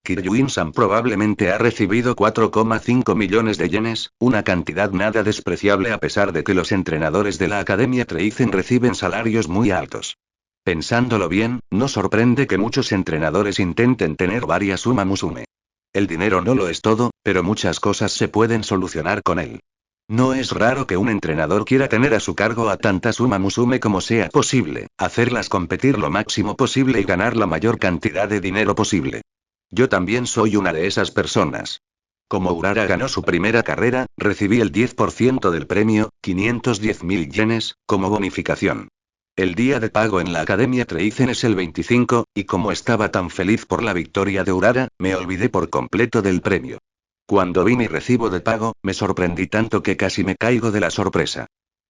Kiryuin-san probablemente ha recibido 4,5 millones de yenes, una cantidad nada despreciable a pesar de que los entrenadores de la Academia Treizen reciben salarios muy altos. Pensándolo bien, no sorprende que muchos entrenadores intenten tener varias Uma Musume. El dinero no lo es todo, pero muchas cosas se pueden solucionar con él. No es raro que un entrenador quiera tener a su cargo a tantas Uma Musume como sea posible, hacerlas competir lo máximo posible y ganar la mayor cantidad de dinero posible. Yo también soy una de esas personas. Como Urara ganó su primera carrera, recibí el 10% del premio, 510.000 yenes, como bonificación. El día de pago en la Academia Treizen es el 25, y como estaba tan feliz por la victoria de Urara, me olvidé por completo del premio. Cuando vi mi recibo de pago, me sorprendí tanto que casi me caigo de la sorpresa.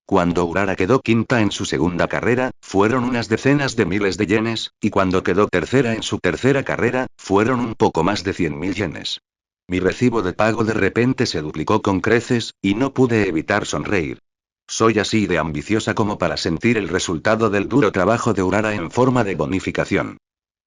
Cuando Urara quedó quinta en su segunda carrera, fueron unas decenas de miles de yenes, y cuando quedó tercera en su tercera carrera, fueron un poco más de 100.000 yenes. Mi recibo de pago de repente se duplicó con creces, y no pude evitar sonreír. Soy así de ambiciosa como para sentir el resultado del duro trabajo de Urara en forma de bonificación.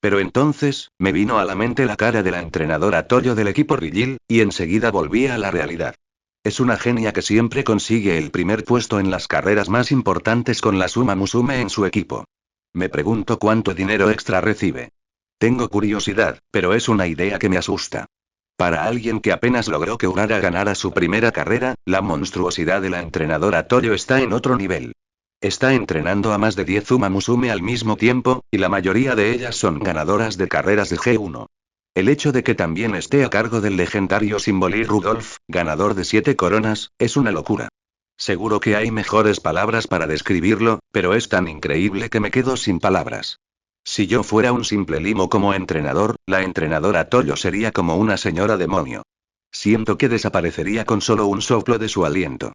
Pero entonces, me vino a la mente la cara de la entrenadora Toyo del equipo Rigil, y enseguida volví a la realidad. Es una genia que siempre consigue el primer puesto en las carreras más importantes con la Suma Musume en su equipo. Me pregunto cuánto dinero extra recibe. Tengo curiosidad, pero es una idea que me asusta. Para alguien que apenas logró que Urara ganara su primera carrera, la monstruosidad de la entrenadora Toyo está en otro nivel. Está entrenando a más de 10 Uma Musume al mismo tiempo, y la mayoría de ellas son ganadoras de carreras de G1. El hecho de que también esté a cargo del legendario Symbolic Rudolph, ganador de 7 coronas, es una locura. Seguro que hay mejores palabras para describirlo, pero es tan increíble que me quedo sin palabras. Si yo fuera un simple limo como entrenador, la entrenadora Toyo sería como una señora demonio. Siento que desaparecería con solo un soplo de su aliento.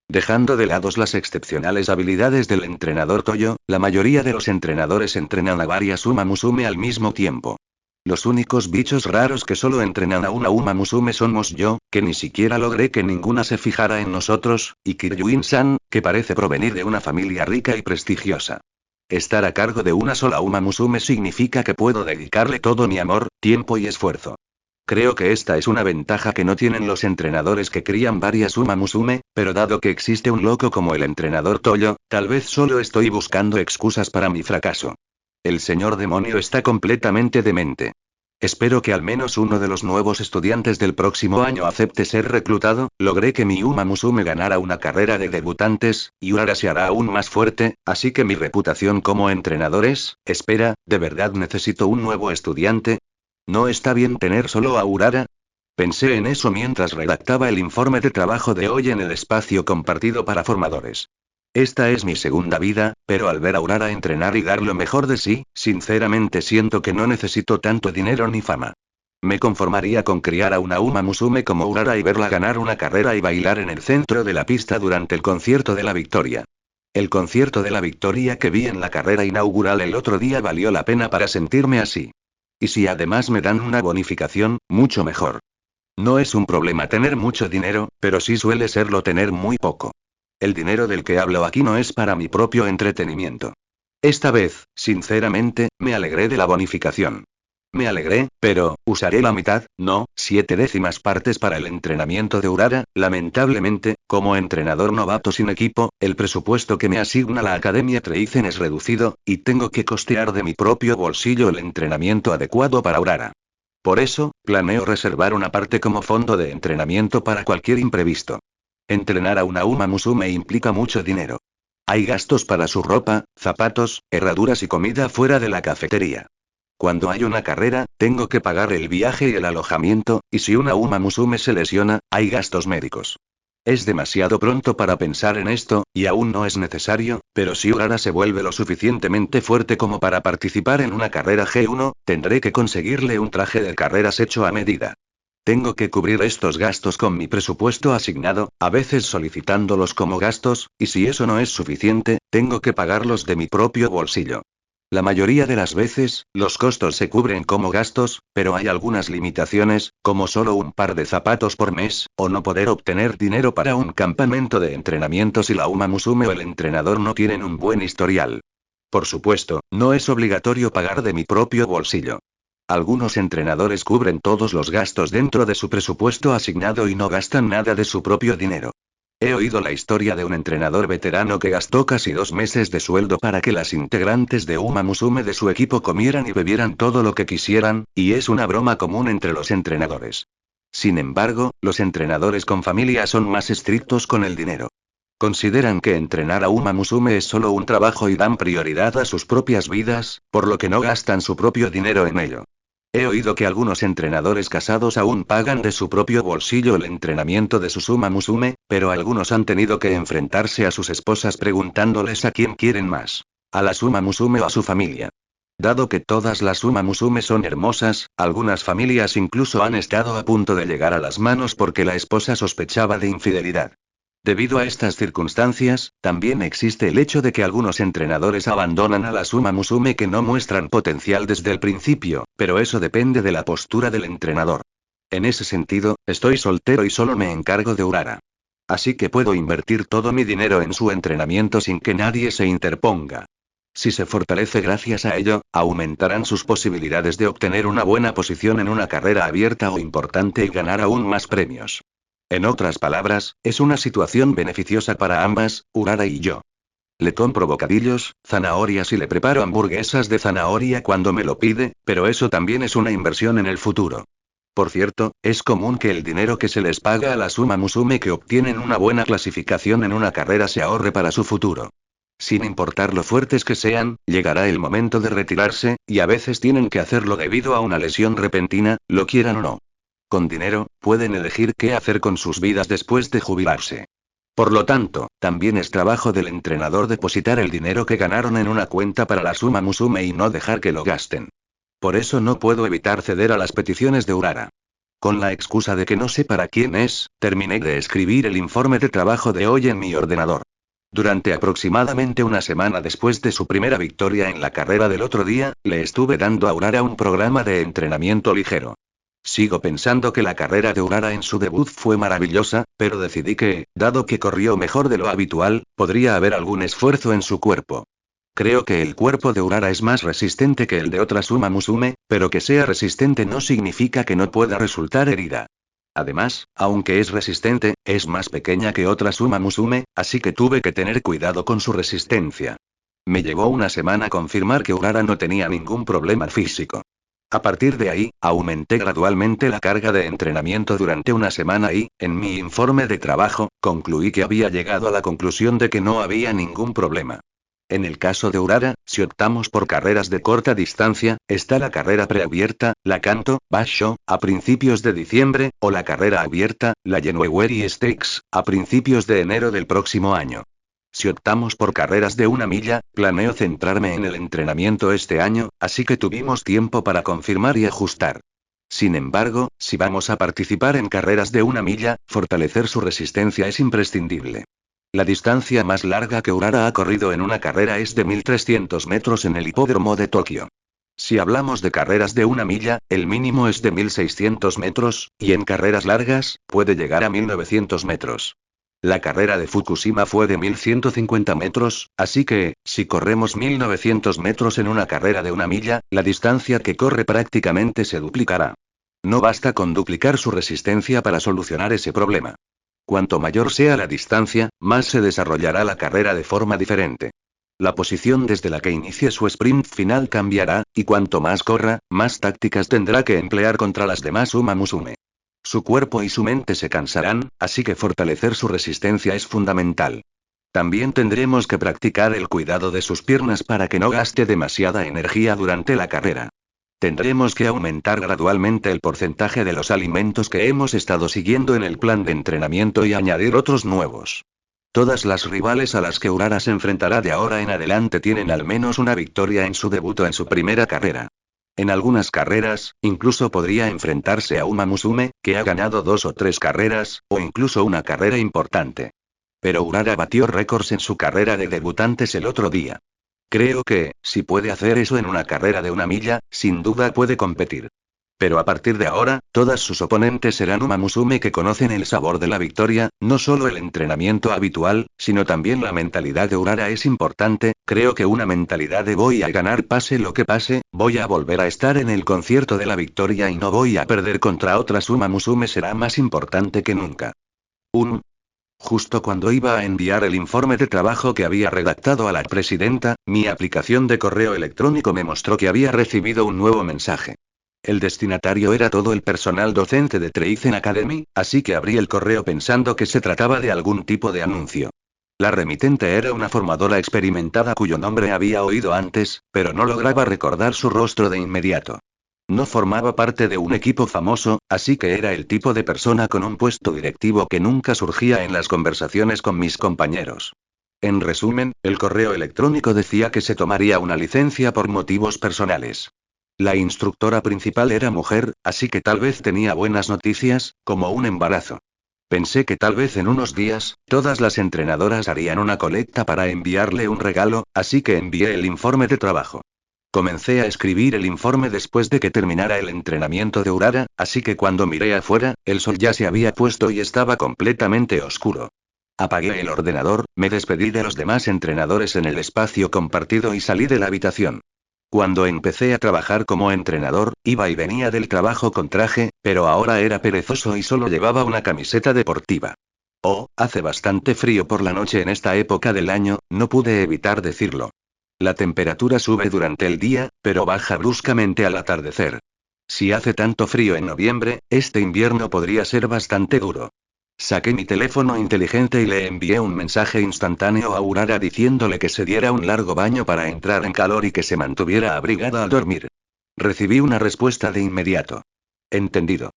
Dejando de lado las excepcionales habilidades del entrenador Toyo, la mayoría de los entrenadores entrenan a varias Uma Musume al mismo tiempo. Los únicos bichos raros que solo entrenan a una Uma Musume somos yo, que ni siquiera logré que ninguna se fijara en nosotros, y Kiryuin-san, que parece provenir de una familia rica y prestigiosa. Estar a cargo de una sola Uma Musume significa que puedo dedicarle todo mi amor, tiempo y esfuerzo. Creo que esta es una ventaja que no tienen los entrenadores que crían varias Uma Musume, pero dado que existe un loco como el entrenador Toyo, tal vez solo estoy buscando excusas para mi fracaso. El señor demonio está completamente demente. Espero que al menos uno de los nuevos estudiantes del próximo año acepte ser reclutado. Logré que mi Uma Musume ganara una carrera de debutantes, y Urara se hará aún más fuerte, así que mi reputación como entrenador es, espera, ¿de verdad necesito un nuevo estudiante? ¿No está bien tener solo a Urara? Pensé en eso mientras redactaba el informe de trabajo de hoy en el espacio compartido para formadores. Esta es mi segunda vida, pero al ver a Urara entrenar y dar lo mejor de sí, sinceramente siento que no necesito tanto dinero ni fama. Me conformaría con criar a una Uma Musume como Urara y verla ganar una carrera y bailar en el centro de la pista durante el concierto de la victoria. El concierto de la victoria que vi en la carrera inaugural el otro día valió la pena para sentirme así. Y si además me dan una bonificación, mucho mejor. No es un problema tener mucho dinero, pero sí suele serlo tener muy poco. El dinero del que hablo aquí no es para mi propio entretenimiento. Esta vez, sinceramente, me alegré de la bonificación. Me alegré, pero, usaré la mitad, no, 7/10 partes para el entrenamiento de Urara. Lamentablemente, como entrenador novato sin equipo, el presupuesto que me asigna la Academia Treizen es reducido, y tengo que costear de mi propio bolsillo el entrenamiento adecuado para Urara. Por eso, planeo reservar una parte como fondo de entrenamiento para cualquier imprevisto. Entrenar a una Uma Musume implica mucho dinero. Hay gastos para su ropa, zapatos, herraduras y comida fuera de la cafetería. Cuando hay una carrera, tengo que pagar el viaje y el alojamiento, y si una Uma Musume se lesiona, hay gastos médicos. Es demasiado pronto para pensar en esto, y aún no es necesario, pero si Urara se vuelve lo suficientemente fuerte como para participar en una carrera G1, tendré que conseguirle un traje de carreras hecho a medida. Tengo que cubrir estos gastos con mi presupuesto asignado, a veces solicitándolos como gastos, y si eso no es suficiente, tengo que pagarlos de mi propio bolsillo. La mayoría de las veces, los costos se cubren como gastos, pero hay algunas limitaciones, como solo un par de zapatos por mes, o no poder obtener dinero para un campamento de entrenamiento si la Uma Musume o el entrenador no tienen un buen historial. Por supuesto, no es obligatorio pagar de mi propio bolsillo. Algunos entrenadores cubren todos los gastos dentro de su presupuesto asignado y no gastan nada de su propio dinero. He oído la historia de un entrenador veterano que gastó casi 2 meses de sueldo para que las integrantes de Uma Musume de su equipo comieran y bebieran todo lo que quisieran, y es una broma común entre los entrenadores. Sin embargo, los entrenadores con familia son más estrictos con el dinero. Consideran que entrenar a Uma Musume es solo un trabajo y dan prioridad a sus propias vidas, por lo que no gastan su propio dinero en ello. He oído que algunos entrenadores casados aún pagan de su propio bolsillo el entrenamiento de sus Uma Musume, pero algunos han tenido que enfrentarse a sus esposas preguntándoles a quién quieren más, a la Uma Musume o a su familia. Dado que todas las Uma Musume son hermosas, algunas familias incluso han estado a punto de llegar a las manos porque la esposa sospechaba de infidelidad. Debido a estas circunstancias, también existe el hecho de que algunos entrenadores abandonan a las Uma Musume que no muestran potencial desde el principio, pero eso depende de la postura del entrenador. En ese sentido, estoy soltero y solo me encargo de Urara. Así que puedo invertir todo mi dinero en su entrenamiento sin que nadie se interponga. Si se fortalece gracias a ello, aumentarán sus posibilidades de obtener una buena posición en una carrera abierta o importante y ganar aún más premios. En otras palabras, es una situación beneficiosa para ambas, Urara y yo. Le compro bocadillos, zanahorias y le preparo hamburguesas de zanahoria cuando me lo pide, pero eso también es una inversión en el futuro. Por cierto, es común que el dinero que se les paga a las Uma Musume que obtienen una buena clasificación en una carrera se ahorre para su futuro. Sin importar lo fuertes que sean, llegará el momento de retirarse, y a veces tienen que hacerlo debido a una lesión repentina, lo quieran o no. Con dinero, pueden elegir qué hacer con sus vidas después de jubilarse. Por lo tanto, también es trabajo del entrenador depositar el dinero que ganaron en una cuenta para la Uma Musume y no dejar que lo gasten. Por eso no puedo evitar ceder a las peticiones de Urara. Con la excusa de que no sé para quién es, terminé de escribir el informe de trabajo de hoy en mi ordenador. Durante aproximadamente una semana después de su primera victoria en la carrera del otro día, le estuve dando a Urara un programa de entrenamiento ligero. Sigo pensando que la carrera de Urara en su debut fue maravillosa, pero decidí que, dado que corrió mejor de lo habitual, podría haber algún esfuerzo en su cuerpo. Creo que el cuerpo de Urara es más resistente que el de otras Uma Musume, pero que sea resistente no significa que no pueda resultar herida. Además, aunque es resistente, es más pequeña que otras Uma Musume, así que tuve que tener cuidado con su resistencia. Me llevó una semana confirmar que Urara no tenía ningún problema físico. A partir de ahí, aumenté gradualmente la carga de entrenamiento durante una semana y, en mi informe de trabajo, concluí que había llegado a la conclusión de que no había ningún problema. En el caso de Urara, si optamos por carreras de corta distancia, está la carrera preabierta, la Kanto Basho, a principios de diciembre, o la carrera abierta, la January Stakes, a principios de enero del próximo año. Si optamos por carreras de 1 milla, planeo centrarme en el entrenamiento este año, así que tuvimos tiempo para confirmar y ajustar. Sin embargo, si vamos a participar en carreras de 1 milla, fortalecer su resistencia es imprescindible. La distancia más larga que Urara ha corrido en una carrera es de 1300 metros en el hipódromo de Tokio. Si hablamos de carreras de 1 milla, el mínimo es de 1600 metros, y en carreras largas, puede llegar a 1900 metros. La carrera de Fukushima fue de 1150 metros, así que, si corremos 1900 metros en una carrera de 1 milla, la distancia que corre prácticamente se duplicará. No basta con duplicar su resistencia para solucionar ese problema. Cuanto mayor sea la distancia, más se desarrollará la carrera de forma diferente. La posición desde la que inicie su sprint final cambiará, y cuanto más corra, más tácticas tendrá que emplear contra las demás Uma Musume. Su cuerpo y su mente se cansarán, así que fortalecer su resistencia es fundamental. También tendremos que practicar el cuidado de sus piernas para que no gaste demasiada energía durante la carrera. Tendremos que aumentar gradualmente el porcentaje de los alimentos que hemos estado siguiendo en el plan de entrenamiento y añadir otros nuevos. Todas las rivales a las que Urara se enfrentará de ahora en adelante tienen al menos una victoria en su debut o en su primera carrera. En algunas carreras, incluso podría enfrentarse a Uma Musume, que ha ganado 2 o 3 carreras, o incluso una carrera importante. Pero Urara batió récords en su carrera de debutantes el otro día. Creo que, si puede hacer eso en una carrera de 1 milla, sin duda puede competir. Pero a partir de ahora, todas sus oponentes serán Uma Musume que conocen el sabor de la victoria, no solo el entrenamiento habitual, sino también la mentalidad de Urara es importante. Creo que una mentalidad de voy a ganar pase lo que pase, voy a volver a estar en el concierto de la victoria y no voy a perder contra otras Uma Musume será más importante que nunca. Justo cuando iba a enviar el informe de trabajo que había redactado a la presidenta, mi aplicación de correo electrónico me mostró que había recibido un nuevo mensaje. El destinatario era todo el personal docente de Treizen Academy, así que abrí el correo pensando que se trataba de algún tipo de anuncio. La remitente era una formadora experimentada cuyo nombre había oído antes, pero no lograba recordar su rostro de inmediato. No formaba parte de un equipo famoso, así que era el tipo de persona con un puesto directivo que nunca surgía en las conversaciones con mis compañeros. En resumen, el correo electrónico decía que se tomaría una licencia por motivos personales. La instructora principal era mujer, así que tal vez tenía buenas noticias, como un embarazo. Pensé que tal vez en unos días, todas las entrenadoras harían una colecta para enviarle un regalo, así que envié el informe de trabajo. Comencé a escribir el informe después de que terminara el entrenamiento de Urara, así que cuando miré afuera, el sol ya se había puesto y estaba completamente oscuro. Apagué el ordenador, me despedí de los demás entrenadores en el espacio compartido y salí de la habitación. Cuando empecé a trabajar como entrenador, iba y venía del trabajo con traje, pero ahora era perezoso y solo llevaba una camiseta deportiva. Oh, hace bastante frío por la noche en esta época del año, no pude evitar decirlo. La temperatura sube durante el día, pero baja bruscamente al atardecer. Si hace tanto frío en noviembre, este invierno podría ser bastante duro. Saqué mi teléfono inteligente y le envié un mensaje instantáneo a Urara diciéndole que se diera un largo baño para entrar en calor y que se mantuviera abrigada al dormir. Recibí una respuesta de inmediato. Entendido.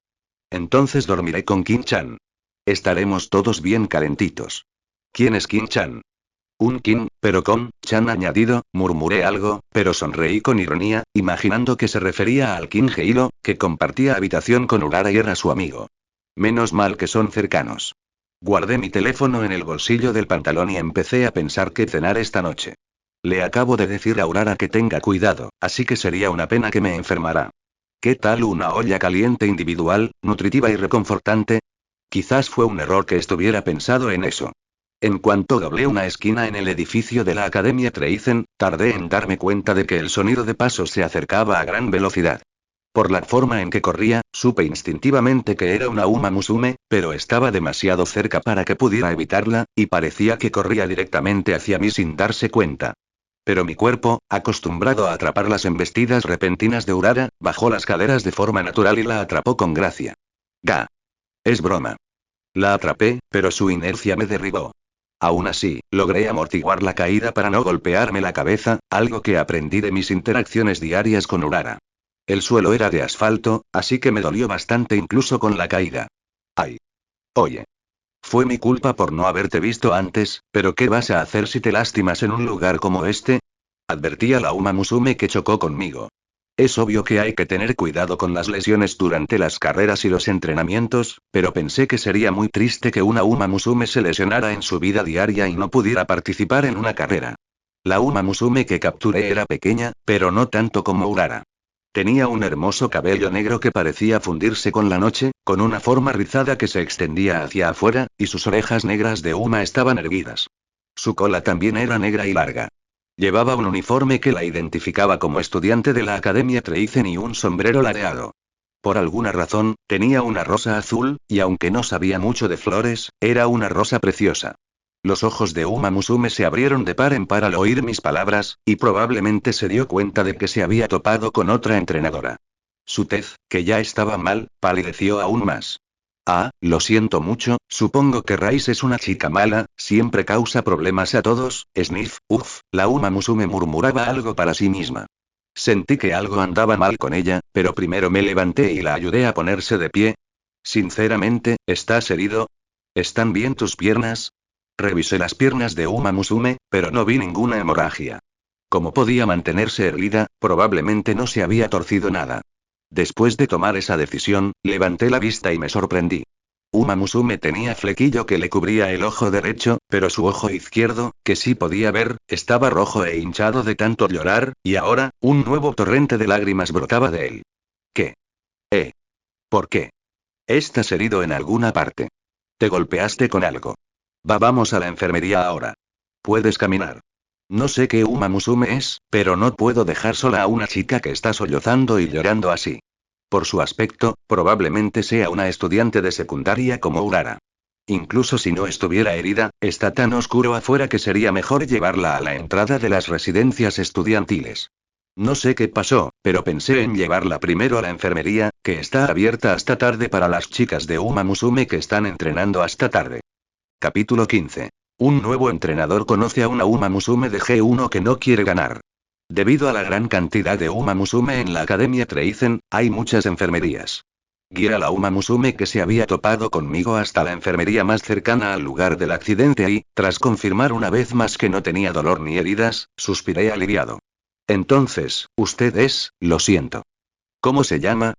Entonces dormiré con Kim-chan. Estaremos todos bien calentitos. ¿Quién es Kim-chan? Un Kim, pero con Chan añadido, murmuré algo, pero sonreí con ironía, imaginando que se refería al Kim Heilo, que compartía habitación con Urara y era su amigo. Menos mal que son cercanos. Guardé mi teléfono en el bolsillo del pantalón y empecé a pensar qué cenar esta noche. Le acabo de decir a Urara que tenga cuidado, así que sería una pena que me enfermara. ¿Qué tal una olla caliente individual, nutritiva y reconfortante? Quizás fue un error que estuviera pensado en eso. En cuanto doblé una esquina en el edificio de la Academia Treizen, tardé en darme cuenta de que el sonido de pasos se acercaba a gran velocidad. Por la forma en que corría, supe instintivamente que era una Uma Musume, pero estaba demasiado cerca para que pudiera evitarla, y parecía que corría directamente hacia mí sin darse cuenta. Pero mi cuerpo, acostumbrado a atrapar las embestidas repentinas de Urara, bajó las caderas de forma natural y la atrapó con gracia. ¡Ga! Es broma. La atrapé, pero su inercia me derribó. Aún así, logré amortiguar la caída para no golpearme la cabeza, algo que aprendí de mis interacciones diarias con Urara. El suelo era de asfalto, así que me dolió bastante incluso con la caída. ¡Ay! Oye. Fue mi culpa por no haberte visto antes, pero ¿qué vas a hacer si te lastimas en un lugar como este? Advertí a la Uma Musume que chocó conmigo. Es obvio que hay que tener cuidado con las lesiones durante las carreras y los entrenamientos, pero pensé que sería muy triste que una Uma Musume se lesionara en su vida diaria y no pudiera participar en una carrera. La Uma Musume que capturé era pequeña, pero no tanto como Urara. Tenía un hermoso cabello negro que parecía fundirse con la noche, con una forma rizada que se extendía hacia afuera, y sus orejas negras de Uma estaban erguidas. Su cola también era negra y larga. Llevaba un uniforme que la identificaba como estudiante de la Academia Treizen y un sombrero ladeado. Por alguna razón, tenía una rosa azul, y aunque no sabía mucho de flores, era una rosa preciosa. Los ojos de Uma Musume se abrieron de par en par al oír mis palabras, y probablemente se dio cuenta de que se había topado con otra entrenadora. Su tez, que ya estaba mal, palideció aún más. Ah, lo siento mucho, supongo que Rice es una chica mala, siempre causa problemas a todos, sniff, la Uma Musume murmuraba algo para sí misma. Sentí que algo andaba mal con ella, pero primero me levanté y la ayudé a ponerse de pie. Sinceramente, ¿estás herido? ¿Están bien tus piernas? Revisé las piernas de Uma Musume, pero no vi ninguna hemorragia. Como podía mantenerse erguida, probablemente no se había torcido nada. Después de tomar esa decisión, levanté la vista y me sorprendí. Uma Musume tenía flequillo que le cubría el ojo derecho, pero su ojo izquierdo, que sí podía ver, estaba rojo e hinchado de tanto llorar, y ahora, un nuevo torrente de lágrimas brotaba de él. ¿Qué? ¿Por qué? ¿Estás herido en alguna parte? ¿Te golpeaste con algo? Vamos a la enfermería ahora. ¿Puedes caminar? No sé qué Uma Musume es, pero no puedo dejar sola a una chica que está sollozando y llorando así. Por su aspecto, probablemente sea una estudiante de secundaria como Urara. Incluso si no estuviera herida, está tan oscuro afuera que sería mejor llevarla a la entrada de las residencias estudiantiles. No sé qué pasó, pero pensé en llevarla primero a la enfermería, que está abierta hasta tarde para las chicas de Uma Musume que están entrenando hasta tarde. Capítulo 15. Un nuevo entrenador conoce a una Uma Musume de G1 que no quiere ganar. Debido a la gran cantidad de Uma Musume en la Academia Treizen, hay muchas enfermerías. Guié a la Uma Musume que se había topado conmigo hasta la enfermería más cercana al lugar del accidente y, tras confirmar una vez más que no tenía dolor ni heridas, suspiré aliviado. Entonces, lo siento. ¿Cómo se llama?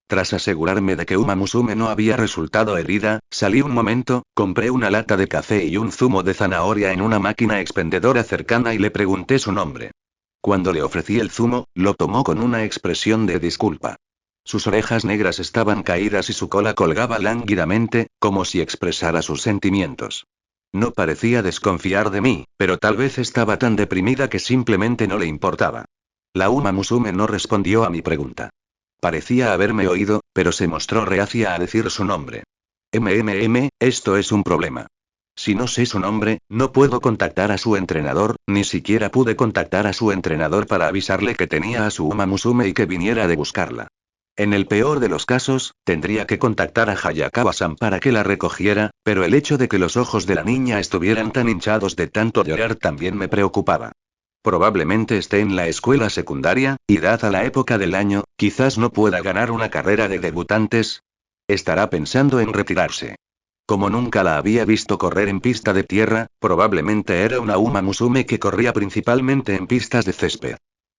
Tras asegurarme de que Uma Musume no había resultado herida, salí un momento, compré una lata de café y un zumo de zanahoria en una máquina expendedora cercana y le pregunté su nombre. Cuando le ofrecí el zumo, lo tomó con una expresión de disculpa. Sus orejas negras estaban caídas y su cola colgaba lánguidamente, como si expresara sus sentimientos. No parecía desconfiar de mí, pero tal vez estaba tan deprimida que simplemente no le importaba. La Uma Musume no respondió a mi pregunta. Parecía haberme oído, pero se mostró reacia a decir su nombre. Esto es un problema. Si no sé su nombre, no puedo contactar a su entrenador, ni siquiera pude contactar a su entrenador para avisarle que tenía a su Uma Musume y que viniera de buscarla. En el peor de los casos, tendría que contactar a Hayakawa-san para que la recogiera, pero el hecho de que los ojos de la niña estuvieran tan hinchados de tanto llorar también me preocupaba. Probablemente esté en la escuela secundaria, y dada la época del año, quizás no pueda ganar una carrera de debutantes. Estará pensando en retirarse. Como nunca la había visto correr en pista de tierra, probablemente era una Uma Musume que corría principalmente en pistas de césped.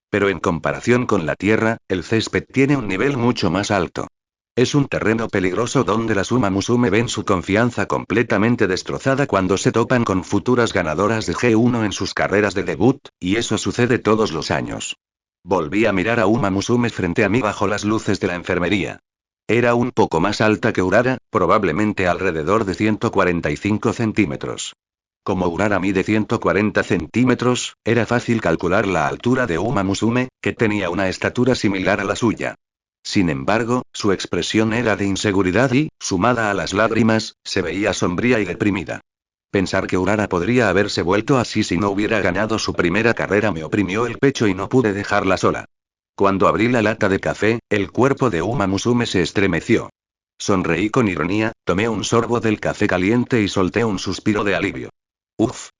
Pero en comparación con la tierra, el césped tiene un nivel mucho más alto. Es un terreno peligroso donde las Uma Musume ven su confianza completamente destrozada cuando se topan con futuras ganadoras de G1 en sus carreras de debut, y eso sucede todos los años. Volví a mirar a Uma Musume frente a mí bajo las luces de la enfermería. Era un poco más alta que Urara, probablemente alrededor de 145 centímetros. Como Urara mide 140 centímetros, era fácil calcular la altura de Uma Musume, que tenía una estatura similar a la suya. Sin embargo, su expresión era de inseguridad y, sumada a las lágrimas, se veía sombría y deprimida. Pensar que Urara podría haberse vuelto así si no hubiera ganado su primera carrera me oprimió el pecho y no pude dejarla sola. Cuando abrí la lata de café, el cuerpo de Uma Musume se estremeció. Sonreí con ironía, tomé un sorbo del café caliente y solté un suspiro de alivio.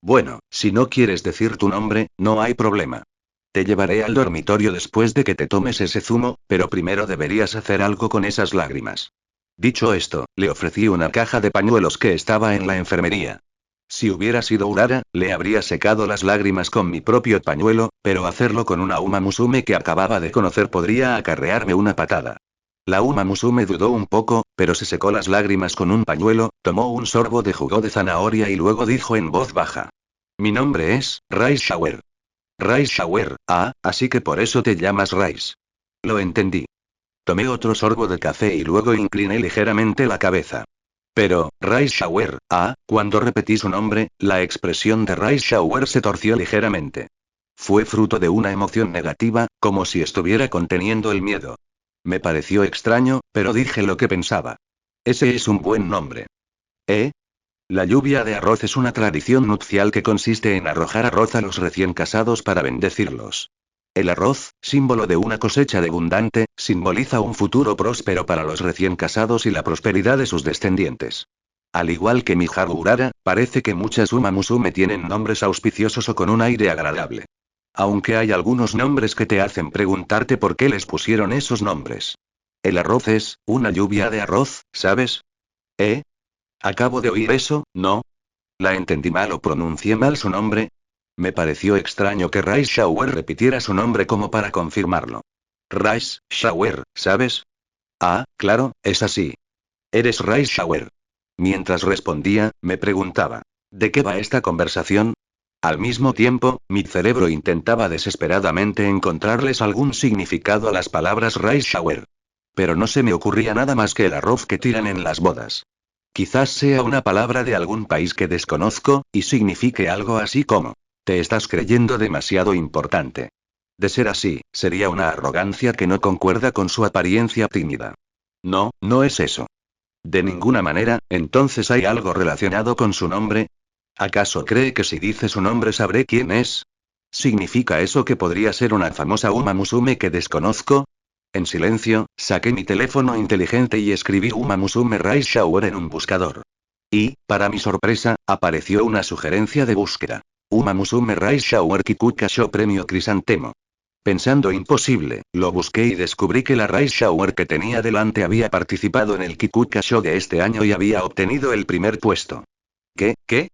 Bueno, si no quieres decir tu nombre, no hay problema. Te llevaré al dormitorio después de que te tomes ese zumo, pero primero deberías hacer algo con esas lágrimas. Dicho esto, le ofrecí una caja de pañuelos que estaba en la enfermería. Si hubiera sido Urara, le habría secado las lágrimas con mi propio pañuelo, pero hacerlo con una Uma Musume que acababa de conocer podría acarrearme una patada. La Uma Musume dudó un poco, pero se secó las lágrimas con un pañuelo, tomó un sorbo de jugo de zanahoria y luego dijo en voz baja. Mi nombre es Rice Shower. Rice Shower, así que por eso te llamas Rice. Lo entendí. Tomé otro sorbo de café y luego incliné ligeramente la cabeza. Pero, Rice Shower, cuando repetí su nombre, la expresión de Rice Shower se torció ligeramente. Fue fruto de una emoción negativa, como si estuviera conteniendo el miedo. Me pareció extraño, pero dije lo que pensaba. Ese es un buen nombre. La lluvia de arroz es una tradición nupcial que consiste en arrojar arroz a los recién casados para bendecirlos. El arroz, símbolo de una cosecha abundante, simboliza un futuro próspero para los recién casados y la prosperidad de sus descendientes. Al igual que Miharu Urara, parece que muchas Uma Musume tienen nombres auspiciosos o con un aire agradable. Aunque hay algunos nombres que te hacen preguntarte por qué les pusieron esos nombres. El arroz es, una lluvia de arroz, ¿sabes? Acabo de oír eso, ¿no? ¿La entendí mal o pronuncié mal su nombre? Me pareció extraño que Rice Shower repitiera su nombre como para confirmarlo. Rice Shower, ¿sabes? Claro, es así. Eres Rice Shower. Mientras respondía, me preguntaba, ¿de qué va esta conversación? Al mismo tiempo, mi cerebro intentaba desesperadamente encontrarles algún significado a las palabras Rice Shower. Pero no se me ocurría nada más que el arroz que tiran en las bodas. Quizás sea una palabra de algún país que desconozco, y signifique algo así como, te estás creyendo demasiado importante. De ser así, sería una arrogancia que no concuerda con su apariencia tímida. No, no es eso. De ninguna manera, entonces hay algo relacionado con su nombre. ¿Acaso cree que si dice su nombre sabré quién es? ¿Significa eso que podría ser una famosa Uma Musume que desconozco? En silencio, saqué mi teléfono inteligente y escribí Uma Musume Rice Shower en un buscador. Y, para mi sorpresa, apareció una sugerencia de búsqueda. Uma Musume Rice Shower Kikuka Show Premio Crisantemo. Pensando imposible, lo busqué y descubrí que la Rice Shower que tenía delante había participado en el Kikuka Show de este año y había obtenido el primer puesto. ¿Qué?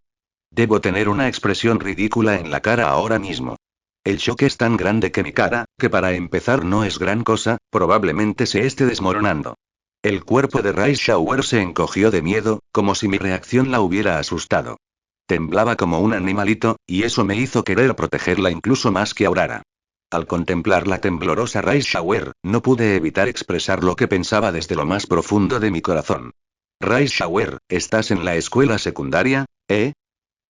Debo tener una expresión ridícula en la cara ahora mismo. El shock es tan grande que mi cara, que para empezar no es gran cosa, probablemente se esté desmoronando. El cuerpo de Rice Shower se encogió de miedo, como si mi reacción la hubiera asustado. Temblaba como un animalito, y eso me hizo querer protegerla incluso más que a Urara. Al contemplar la temblorosa Rai Shower, no pude evitar expresar lo que pensaba desde lo más profundo de mi corazón. Rai Shower, ¿estás en la escuela secundaria, eh?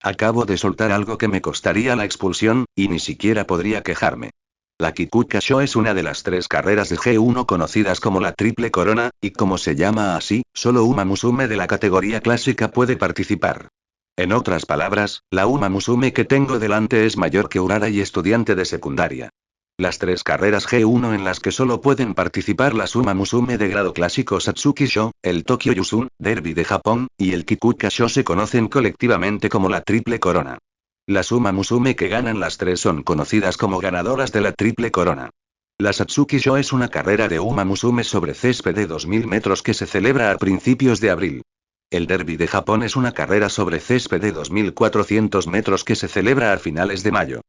Acabo de soltar algo que me costaría la expulsión, y ni siquiera podría quejarme. La Kikuka Sho es una de las 3 carreras de G1 conocidas como la Triple Corona, y como se llama así, solo Uma Musume de la categoría clásica puede participar. En otras palabras, la Uma Musume que tengo delante es mayor que Urara y estudiante de secundaria. Las 3 carreras G1 en las que solo pueden participar las Uma Musume de grado clásico Satsuki Sho, el Tokyo Yusun, Derby de Japón, y el Kikuka Sho se conocen colectivamente como la Triple Corona. Las Uma Musume que ganan las 3 son conocidas como ganadoras de la Triple Corona. La Satsuki Sho es una carrera de Uma Musume sobre césped de 2000 metros que se celebra a principios de abril. El Derby de Japón es una carrera sobre césped de 2400 metros que se celebra a finales de mayo.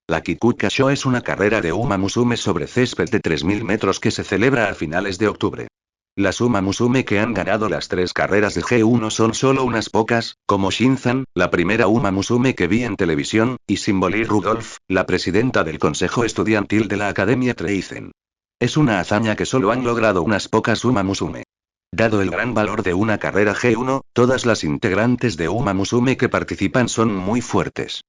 La Kikuka Sho es una carrera de Uma Musume sobre césped de 3000 metros que se celebra a finales de octubre. Las Uma Musume que han ganado las 3 carreras de G1 son solo unas pocas, como Shinzan, la primera Uma Musume que vi en televisión, y Symboli Rudolph, la presidenta del consejo estudiantil de la Academia Treisen. Es una hazaña que solo han logrado unas pocas Uma Musume. Dado el gran valor de una carrera G1, todas las integrantes de Uma Musume que participan son muy fuertes.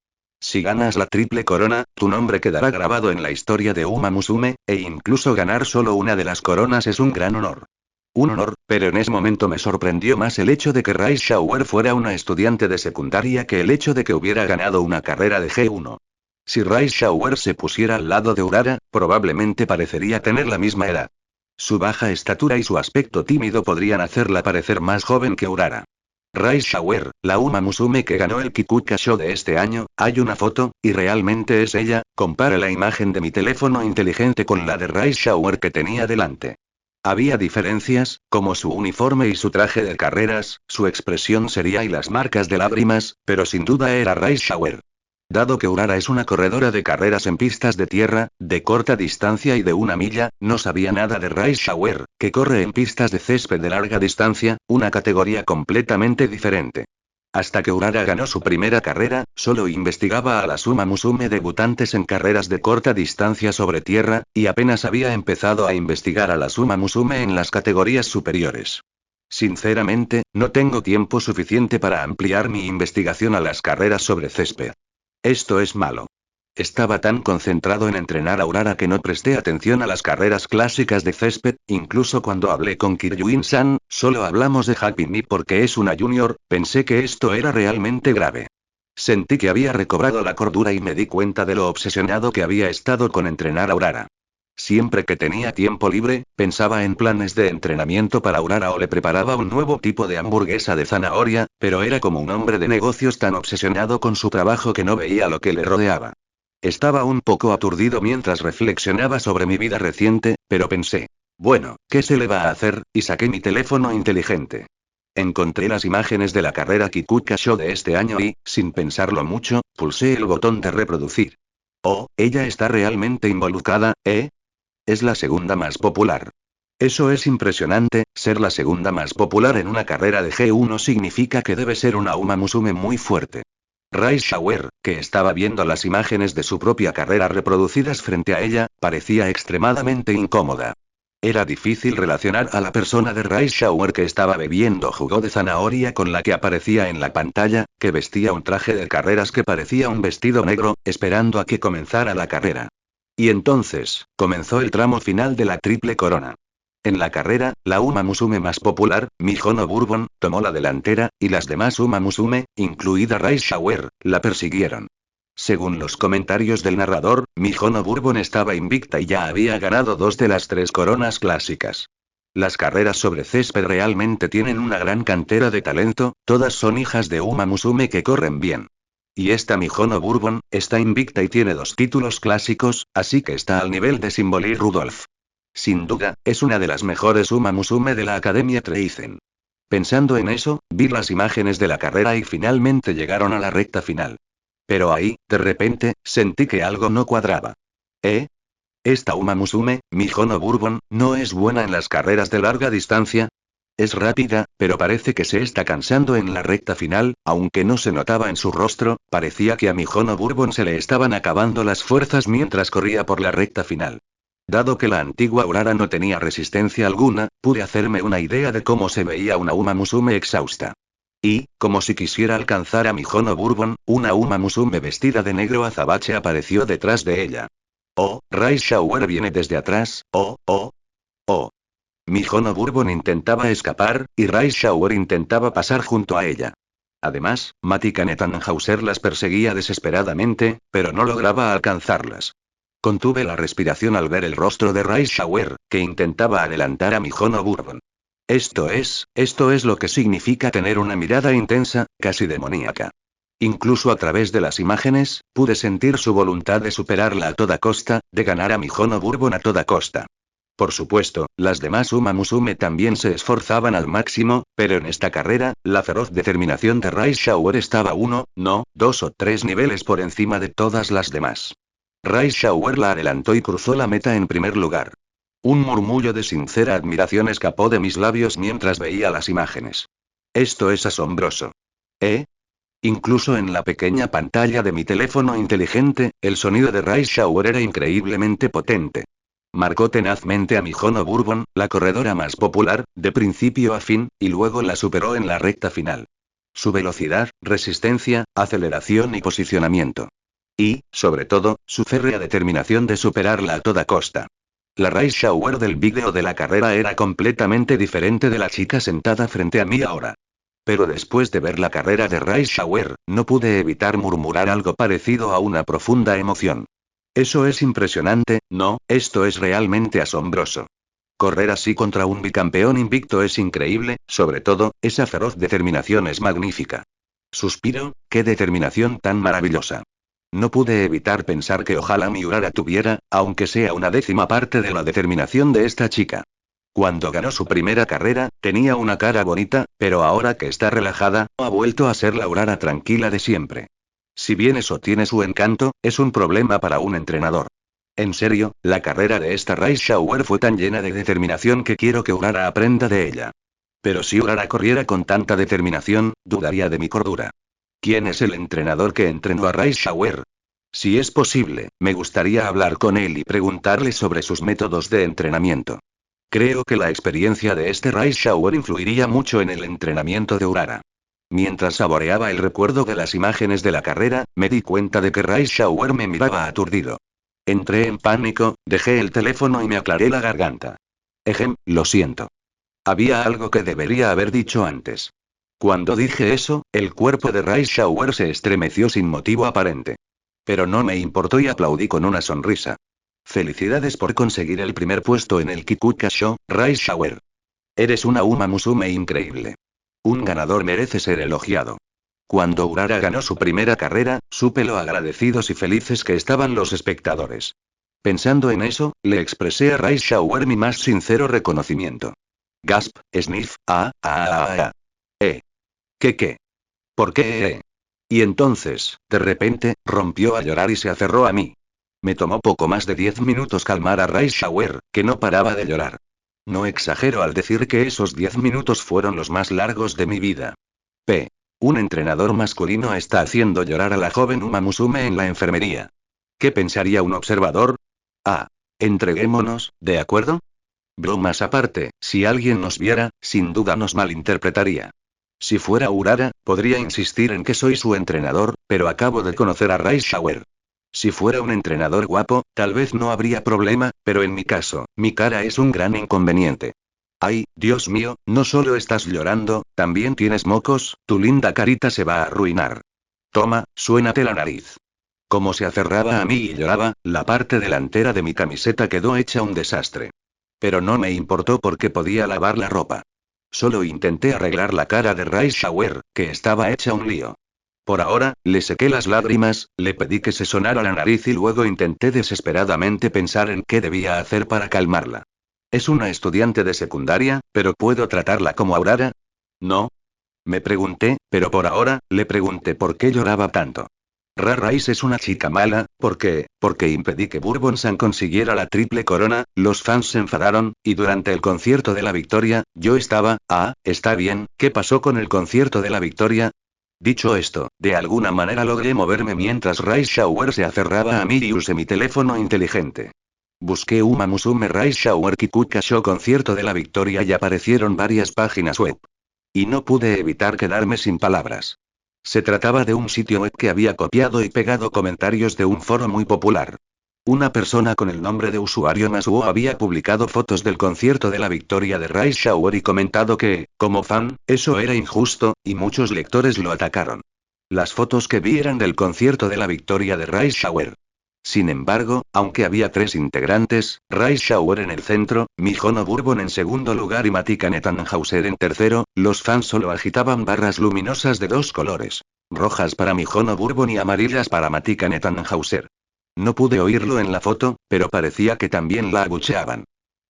Si ganas la Triple Corona, tu nombre quedará grabado en la historia de Uma Musume, e incluso ganar solo una de las coronas es un gran honor. Un honor, pero en ese momento me sorprendió más el hecho de que Rai Shower fuera una estudiante de secundaria que el hecho de que hubiera ganado una carrera de G1. Si Rai Shower se pusiera al lado de Urara, probablemente parecería tener la misma edad. Su baja estatura y su aspecto tímido podrían hacerla parecer más joven que Urara. Rai Shower, la Uma Musume que ganó el Kikuka Sho de este año, hay una foto, y realmente es ella. Compara la imagen de mi teléfono inteligente con la de Rai Shower que tenía delante. Había diferencias, como su uniforme y su traje de carreras, su expresión seria y las marcas de lágrimas, pero sin duda era Rai Shower. Dado que Urara es una corredora de carreras en pistas de tierra, de corta distancia y de 1 milla, no sabía nada de Rai Shower, que corre en pistas de césped de larga distancia, una categoría completamente diferente. Hasta que Urara ganó su primera carrera, solo investigaba a las Uma Musume debutantes en carreras de corta distancia sobre tierra, y apenas había empezado a investigar a las Uma Musume en las categorías superiores. Sinceramente, no tengo tiempo suficiente para ampliar mi investigación a las carreras sobre césped. Esto es malo. Estaba tan concentrado en entrenar a Urara que no presté atención a las carreras clásicas de césped, incluso cuando hablé con Kiryuin-san, solo hablamos de Happy Me porque es una junior, pensé que esto era realmente grave. Sentí que había recobrado la cordura y me di cuenta de lo obsesionado que había estado con entrenar a Urara. Siempre que tenía tiempo libre, pensaba en planes de entrenamiento para Urara o le preparaba un nuevo tipo de hamburguesa de zanahoria, pero era como un hombre de negocios tan obsesionado con su trabajo que no veía lo que le rodeaba. Estaba un poco aturdido mientras reflexionaba sobre mi vida reciente, pero pensé, bueno, ¿qué se le va a hacer? Y saqué mi teléfono inteligente. Encontré las imágenes de la carrera Kikuka Sho de este año y, sin pensarlo mucho, pulsé el botón de reproducir. Oh, ella está realmente involucrada, ¿eh? Es la segunda más popular. Eso es impresionante, ser la segunda más popular en una carrera de G1 significa que debe ser una Uma Musume muy fuerte. Rai Shower, que estaba viendo las imágenes de su propia carrera reproducidas frente a ella, parecía extremadamente incómoda. Era difícil relacionar a la persona de Rai Shower que estaba bebiendo jugo de zanahoria con la que aparecía en la pantalla, que vestía un traje de carreras que parecía un vestido negro, esperando a que comenzara la carrera. Y entonces, comenzó el tramo final de la Triple Corona. En la carrera, la Uma Musume más popular, Mihono Bourbon, tomó la delantera, y las demás Uma Musume, incluida Rai Shower, la persiguieron. Según los comentarios del narrador, Mihono Bourbon estaba invicta y ya había ganado 2 de las 3 coronas clásicas. Las carreras sobre césped realmente tienen una gran cantera de talento, todas son hijas de Uma Musume que corren bien. Y esta Mihono Bourbon, está invicta y tiene 2 títulos clásicos, así que está al nivel de Symboli Rudolph. Sin duda, es una de las mejores Uma Musume de la Academia Treisen. Pensando en eso, vi las imágenes de la carrera y finalmente llegaron a la recta final. Pero ahí, de repente, sentí que algo no cuadraba. ¿Eh? Esta Uma Musume, Mihono Bourbon, ¿no es buena en las carreras de larga distancia? Es rápida, pero parece que se está cansando en la recta final, aunque no se notaba en su rostro, parecía que a Mihono Bourbon se le estaban acabando las fuerzas mientras corría por la recta final. Dado que la antigua Urara no tenía resistencia alguna, pude hacerme una idea de cómo se veía una Uma Musume exhausta. Y, como si quisiera alcanzar a Mihono Bourbon, una Uma Musume vestida de negro azabache apareció detrás de ella. Oh, Rice Shower viene desde atrás, oh, oh, oh. Mihono Bourbon intentaba escapar, y Rice Shower intentaba pasar junto a ella. Además, Matika Netanhauser las perseguía desesperadamente, pero no lograba alcanzarlas. Contuve la respiración al ver el rostro de Rice Shower, que intentaba adelantar a Mihono Bourbon. Esto es lo que significa tener una mirada intensa, casi demoníaca. Incluso a través de las imágenes, pude sentir su voluntad de superarla a toda costa, de ganar a Mihono Bourbon a toda costa. Por supuesto, las demás Uma Musume también se esforzaban al máximo, pero en esta carrera, la feroz determinación de Rice Shower estaba uno, no, 2 o 3 niveles por encima de todas las demás. Rice Shower la adelantó y cruzó la meta en primer lugar. Un murmullo de sincera admiración escapó de mis labios mientras veía las imágenes. Esto es asombroso. ¿Eh? Incluso en la pequeña pantalla de mi teléfono inteligente, el sonido de Rice Shower era increíblemente potente. Marcó tenazmente a Mihono Bourbon, la corredora más popular, de principio a fin, y luego la superó en la recta final. Su velocidad, resistencia, aceleración y posicionamiento. Y, sobre todo, su férrea determinación de superarla a toda costa. La Rice Shower del vídeo de la carrera era completamente diferente de la chica sentada frente a mí ahora. Pero después de ver la carrera de Rice Shower, no pude evitar murmurar algo parecido a una profunda emoción. Eso es impresionante, ¿no? Esto es realmente asombroso. Correr así contra un bicampeón invicto es increíble, sobre todo, esa feroz determinación es magnífica. Suspiro, qué determinación tan maravillosa. No pude evitar pensar que ojalá mi Urara tuviera, aunque sea una décima parte de la determinación de esta chica. Cuando ganó su primera carrera, tenía una cara bonita, pero ahora que está relajada, ha vuelto a ser la Urara tranquila de siempre. Si bien eso tiene su encanto, es un problema para un entrenador. En serio, la carrera de esta Rice Shower fue tan llena de determinación que quiero que Urara aprenda de ella. Pero si Urara corriera con tanta determinación, dudaría de mi cordura. ¿Quién es el entrenador que entrenó a Rice Shower? Si es posible, me gustaría hablar con él y preguntarle sobre sus métodos de entrenamiento. Creo que la experiencia de este Rice Shower influiría mucho en el entrenamiento de Urara. Mientras saboreaba el recuerdo de las imágenes de la carrera, me di cuenta de que Rice Shower me miraba aturdido. Entré en pánico, dejé el teléfono y me aclaré la garganta. Lo siento. Había algo que debería haber dicho antes. Cuando dije eso, el cuerpo de Rice Shower se estremeció sin motivo aparente. Pero no me importó y aplaudí con una sonrisa. Felicidades por conseguir el primer puesto en el Kikuka Show, Rice Shower. Eres una Uma Musume increíble. Un ganador merece ser elogiado. Cuando Urara ganó su primera carrera, supe lo agradecidos y felices que estaban los espectadores. Pensando en eso, le expresé a Rice Shower mi más sincero reconocimiento. Gasp, sniff, ¿Qué? ¿Por qué? Y entonces, de repente, rompió a llorar y se aferró a mí. Me tomó poco más de 10 minutos calmar a Rice Shower, que no paraba de llorar. No exagero al decir que esos 10 minutos fueron los más largos de mi vida. Un entrenador masculino está haciendo llorar a la joven Uma Musume en la enfermería. ¿Qué pensaría un observador? Entreguémonos, ¿de acuerdo? Bromas aparte, si alguien nos viera, sin duda nos malinterpretaría. Si fuera Urara, podría insistir en que soy su entrenador, pero acabo de conocer a Rice Shower. Si fuera un entrenador guapo, tal vez no habría problema, pero en mi caso, mi cara es un gran inconveniente. Ay, Dios mío, no solo estás llorando, también tienes mocos, tu linda carita se va a arruinar. Toma, suénate la nariz. Como se aferraba a mí y lloraba, la parte delantera de mi camiseta quedó hecha un desastre. Pero no me importó porque podía lavar la ropa. Solo intenté arreglar la cara de Rice Shower, que estaba hecha un lío. Por ahora, le sequé las lágrimas, le pedí que se sonara la nariz y luego intenté desesperadamente pensar en qué debía hacer para calmarla. Es una estudiante de secundaria, pero ¿puedo tratarla como Aurora? No. Me pregunté, pero por ahora, le pregunté por qué lloraba tanto. Rice es una chica mala, ¿por qué? Porque impedí que Bourbon-san consiguiera la triple corona, los fans se enfadaron, y durante el concierto de la victoria, yo estaba, está bien, ¿qué pasó con el concierto de la victoria? Dicho esto, de alguna manera logré moverme mientras Rice Shower se aferraba a mí y usé mi teléfono inteligente. Busqué Uma Musume Rice Shower Kikuka Show concierto de la victoria y aparecieron varias páginas web. Y no pude evitar quedarme sin palabras. Se trataba de un sitio web que había copiado y pegado comentarios de un foro muy popular. Una persona con el nombre de usuario Masuo había publicado fotos del concierto de la victoria de Rice Shower y comentado que, como fan, eso era injusto, y muchos lectores lo atacaron. Las fotos que vi eran del concierto de la victoria de Rice Shower. Sin embargo, aunque había 3 integrantes, Rice Shower en el centro, Mihono Bourbon en segundo lugar y Matika Tannhauser en tercero, los fans solo agitaban barras luminosas de 2 colores. Rojas para Mihono Bourbon y amarillas para Matika Tannhauser. No pude oírlo en la foto, pero parecía que también la abucheaban.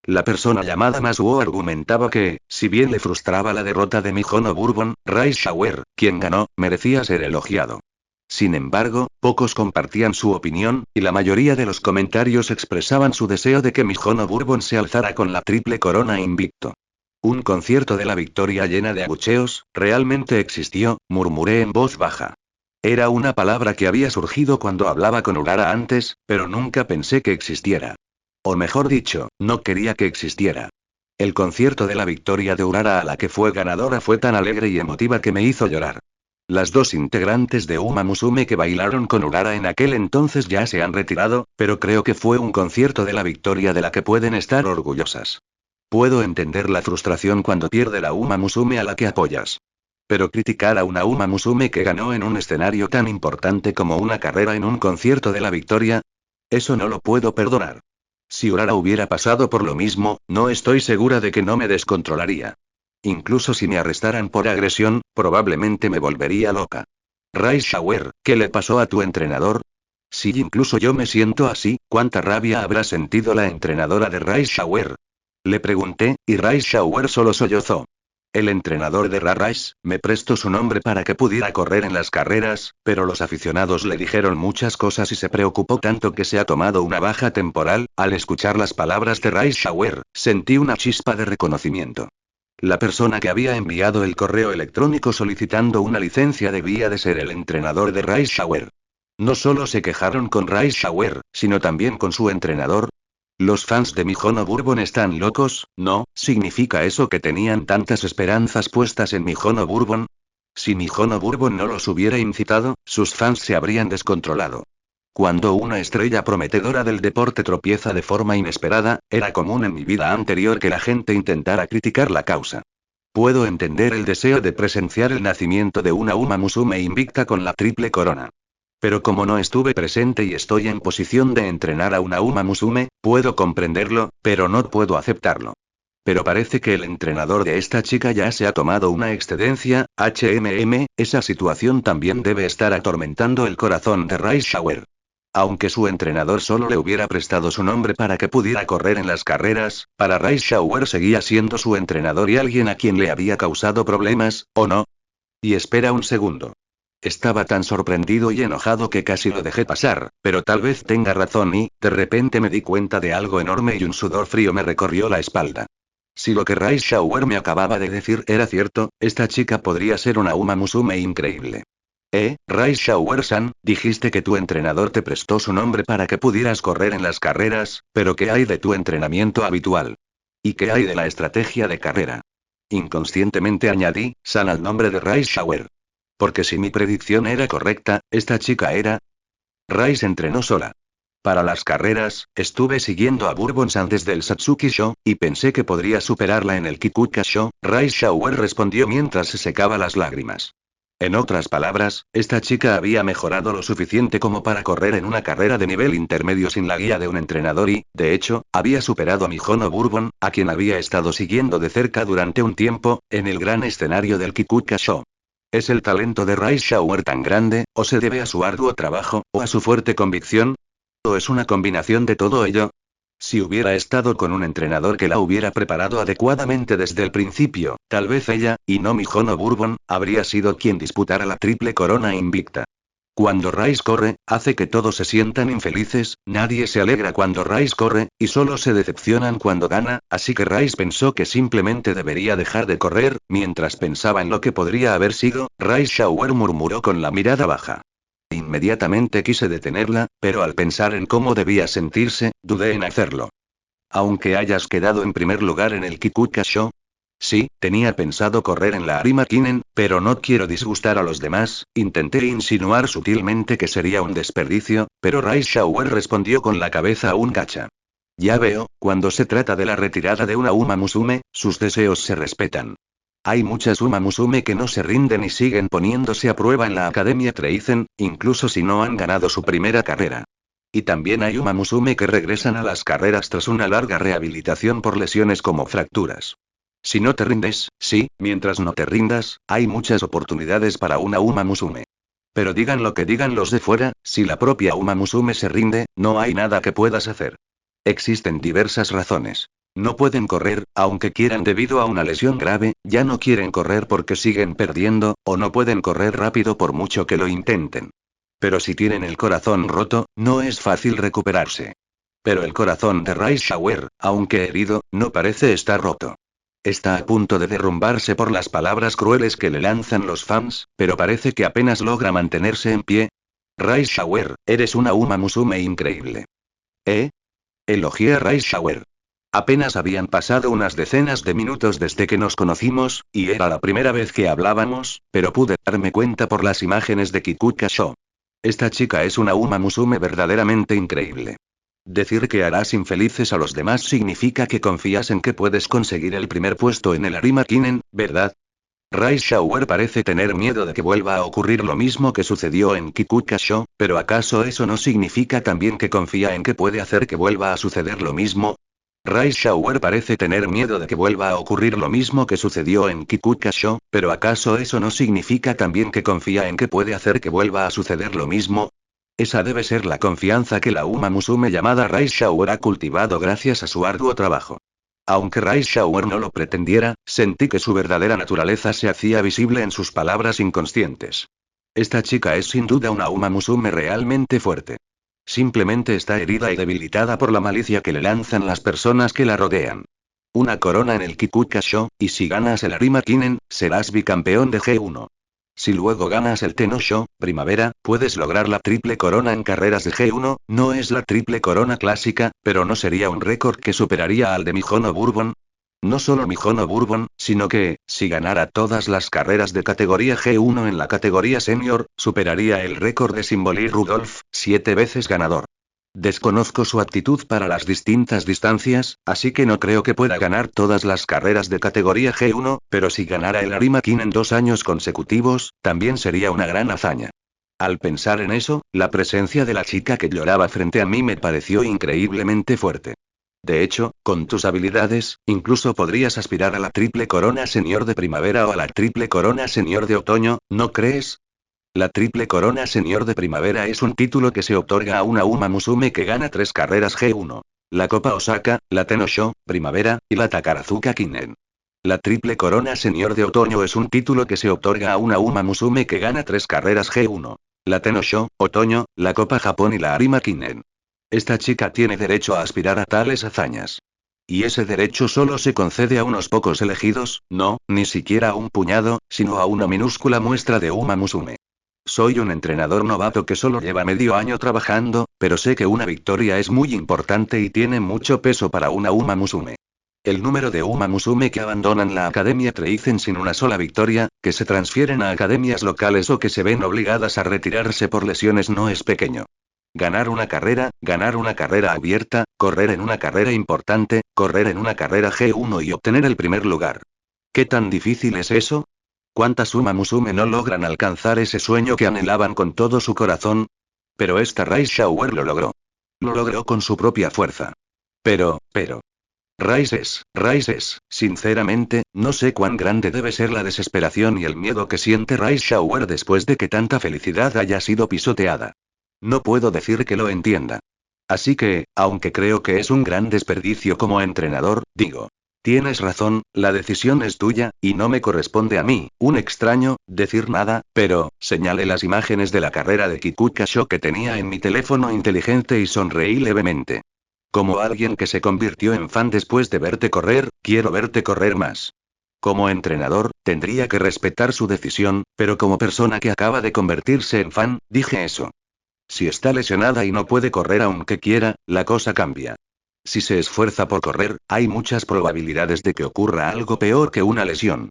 La persona llamada Masuo argumentaba que, si bien le frustraba la derrota de Mihono Bourbon, Rice Shower, quien ganó, merecía ser elogiado. Sin embargo, pocos compartían su opinión, y la mayoría de los comentarios expresaban su deseo de que Mihono Bourbon se alzara con la triple corona invicto. Un concierto de la victoria llena de abucheos, ¿realmente existió?, murmuré en voz baja. Era una palabra que había surgido cuando hablaba con Urara antes, pero nunca pensé que existiera. O mejor dicho, no quería que existiera. El concierto de la victoria de Urara a la que fue ganadora fue tan alegre y emotiva que me hizo llorar. Las 2 integrantes de Uma Musume que bailaron con Urara en aquel entonces ya se han retirado, pero creo que fue un concierto de la victoria de la que pueden estar orgullosas. Puedo entender la frustración cuando pierde la Uma Musume a la que apoyas. Pero criticar a una Uma Musume que ganó en un escenario tan importante como una carrera en un concierto de la victoria, eso no lo puedo perdonar. Si Urara hubiera pasado por lo mismo, no estoy segura de que no me descontrolaría. Incluso si me arrestaran por agresión, probablemente me volvería loca. Rice Shower, ¿qué le pasó a tu entrenador? Si incluso yo me siento así, ¿cuánta rabia habrá sentido la entrenadora de Rice Shower? Le pregunté, y Rice Shower solo sollozó. El entrenador de Rice me prestó su nombre para que pudiera correr en las carreras, pero los aficionados le dijeron muchas cosas y se preocupó tanto que se ha tomado una baja temporal. Al escuchar las palabras de Rice Shower, sentí una chispa de reconocimiento. La persona que había enviado el correo electrónico solicitando una licencia debía de ser el entrenador de Rice Shower. No solo se quejaron con Rice Shower, sino también con su entrenador. Los fans de Mihono Bourbon están locos, ¿no? ¿Significa eso que tenían tantas esperanzas puestas en Mihono Bourbon? Si Mihono Bourbon no los hubiera incitado, sus fans se habrían descontrolado. Cuando una estrella prometedora del deporte tropieza de forma inesperada, era común en mi vida anterior que la gente intentara criticar la causa. Puedo entender el deseo de presenciar el nacimiento de una Uma Musume invicta con la triple corona. Pero como no estuve presente y estoy en posición de entrenar a una Uma Musume, puedo comprenderlo, pero no puedo aceptarlo. Pero parece que el entrenador de esta chica ya se ha tomado una excedencia, esa situación también debe estar atormentando el corazón de Rice Shower. Aunque su entrenador solo le hubiera prestado su nombre para que pudiera correr en las carreras, para Rice Shower seguía siendo su entrenador y alguien a quien le había causado problemas, ¿o no? Y espera un segundo. Estaba tan sorprendido y enojado que casi lo dejé pasar, pero tal vez tenga razón y, de repente me di cuenta de algo enorme y un sudor frío me recorrió la espalda. Si lo que Rice Shower me acababa de decir era cierto, esta chica podría ser una Uma Musume increíble. Rice Shower-san, dijiste que tu entrenador te prestó su nombre para que pudieras correr en las carreras, pero ¿qué hay de tu entrenamiento habitual? ¿Y qué hay de la estrategia de carrera? Inconscientemente añadí, San al nombre de Rice Shower. Porque si mi predicción era correcta, esta chica era... Rice entrenó sola. Para las carreras, estuve siguiendo a Bourbon-san desde el Satsuki Show, y pensé que podría superarla en el Kikuka Show, Rice Shower respondió mientras se secaba las lágrimas. En otras palabras, esta chica había mejorado lo suficiente como para correr en una carrera de nivel intermedio sin la guía de un entrenador y, de hecho, había superado a Mihono Bourbon, a quien había estado siguiendo de cerca durante un tiempo, en el gran escenario del Kikuka Show. ¿Es el talento de Rice Shower tan grande, o se debe a su arduo trabajo, o a su fuerte convicción? ¿O es una combinación de todo ello? Si hubiera estado con un entrenador que la hubiera preparado adecuadamente desde el principio, tal vez ella, y no Mihono Bourbon, habría sido quien disputara la triple corona invicta. Cuando Rice corre, hace que todos se sientan infelices, nadie se alegra cuando Rice corre, y solo se decepcionan cuando gana, así que Rice pensó que simplemente debería dejar de correr. Mientras pensaba en lo que podría haber sido, Rice Shower murmuró con la mirada baja. Inmediatamente quise detenerla, pero al pensar en cómo debía sentirse, dudé en hacerlo. Aunque hayas quedado en primer lugar en el Kikuka Show. Sí, tenía pensado correr en la Arima Kinen, pero no quiero disgustar a los demás. Intenté insinuar sutilmente que sería un desperdicio, pero Rice Shower respondió con la cabeza aún gacha. Ya veo, cuando se trata de la retirada de una Uma Musume, sus deseos se respetan. Hay muchas Uma Musume que no se rinden y siguen poniéndose a prueba en la Academia Treizen, incluso si no han ganado su primera carrera. Y también hay Uma Musume que regresan a las carreras tras una larga rehabilitación por lesiones como fracturas. Si no te rindes, sí, mientras no te rindas, hay muchas oportunidades para una Uma Musume. Pero digan lo que digan los de fuera, si la propia Uma Musume se rinde, no hay nada que puedas hacer. Existen diversas razones. No pueden correr, aunque quieran debido a una lesión grave, ya no quieren correr porque siguen perdiendo, o no pueden correr rápido por mucho que lo intenten. Pero si tienen el corazón roto, no es fácil recuperarse. Pero el corazón de Rice Shower, aunque herido, no parece estar roto. Está a punto de derrumbarse por las palabras crueles que le lanzan los fans, pero parece que apenas logra mantenerse en pie. Rice Shower, eres una Uma Musume increíble. ¿Eh? Elogié a Rice Shower. Apenas habían pasado unas decenas de minutos desde que nos conocimos, y era la primera vez que hablábamos, pero pude darme cuenta por las imágenes de Kikuka Show. Esta chica es una Uma Musume verdaderamente increíble. Decir que harás infelices a los demás significa que confías en que puedes conseguir el primer puesto en el Arima Kinen, ¿verdad? Rice Shower parece tener miedo de que vuelva a ocurrir lo mismo que sucedió en Kikuka Show, pero ¿acaso eso no significa también que confía en que puede hacer que vuelva a suceder lo mismo? Rice Shower parece tener miedo de que vuelva a ocurrir lo mismo que sucedió en Kikuka Show, pero ¿acaso eso no significa también que confía en que puede hacer que vuelva a suceder lo mismo? Esa debe ser la confianza que la Uma Musume llamada Rice Shower ha cultivado gracias a su arduo trabajo. Aunque Rice Shower no lo pretendiera, sentí que su verdadera naturaleza se hacía visible en sus palabras inconscientes. Esta chica es sin duda una Uma Musume realmente fuerte. Simplemente está herida y debilitada por la malicia que le lanzan las personas que la rodean. Una corona en el Kikuka Show, y si ganas el Arima Kinen, serás bicampeón de G1. Si luego ganas el Tenno Show, primavera, puedes lograr la triple corona en carreras de G1, no es la triple corona clásica, pero no sería un récord que superaría al de Mihono Bourbon. No solo Mihono Bourbon, sino que, si ganara todas las carreras de categoría G1 en la categoría senior, superaría el récord de Symboli Rudolph, 7 veces ganador. Desconozco su aptitud para las distintas distancias, así que no creo que pueda ganar todas las carreras de categoría G1, pero si ganara el Arima King en 2 años consecutivos, también sería una gran hazaña. Al pensar en eso, la presencia de la chica que lloraba frente a mí me pareció increíblemente fuerte. De hecho, con tus habilidades, incluso podrías aspirar a la triple corona senior de primavera o a la triple corona senior de otoño, ¿no crees? La triple corona senior de primavera es un título que se otorga a una Uma Musume que gana 3 carreras G1. La Copa Osaka, la Tenno Show, primavera, y la Takarazuka Kinen. La triple corona senior de otoño es un título que se otorga a una Uma Musume que gana 3 carreras G1. La Tenno Show, otoño, la Copa Japón y la Arima Kinen. Esta chica tiene derecho a aspirar a tales hazañas. Y ese derecho solo se concede a unos pocos elegidos, no, ni siquiera a un puñado, sino a una minúscula muestra de Uma Musume. Soy un entrenador novato que solo lleva medio año trabajando, pero sé que una victoria es muy importante y tiene mucho peso para una Uma Musume. El número de Uma Musume que abandonan la Academia Treizen sin una sola victoria, que se transfieren a academias locales o que se ven obligadas a retirarse por lesiones no es pequeño. Ganar una carrera abierta, correr en una carrera importante, correr en una carrera G1 y obtener el primer lugar. ¿Qué tan difícil es eso? ¿Cuántas Uma Musume no logran alcanzar ese sueño que anhelaban con todo su corazón? Pero esta Rice Shower lo logró. Lo logró con su propia fuerza. Pero. Rice es, sinceramente, no sé cuán grande debe ser la desesperación y el miedo que siente Rice Shower después de que tanta felicidad haya sido pisoteada. No puedo decir que lo entienda. Así que, aunque creo que es un gran desperdicio como entrenador, digo. Tienes razón, la decisión es tuya, y no me corresponde a mí, un extraño, decir nada, pero, señalé las imágenes de la carrera de Kikuka Show que tenía en mi teléfono inteligente y sonreí levemente. Como alguien que se convirtió en fan después de verte correr, quiero verte correr más. Como entrenador, tendría que respetar su decisión, pero como persona que acaba de convertirse en fan, dije eso. Si está lesionada y no puede correr aunque quiera, la cosa cambia. Si se esfuerza por correr, hay muchas probabilidades de que ocurra algo peor que una lesión.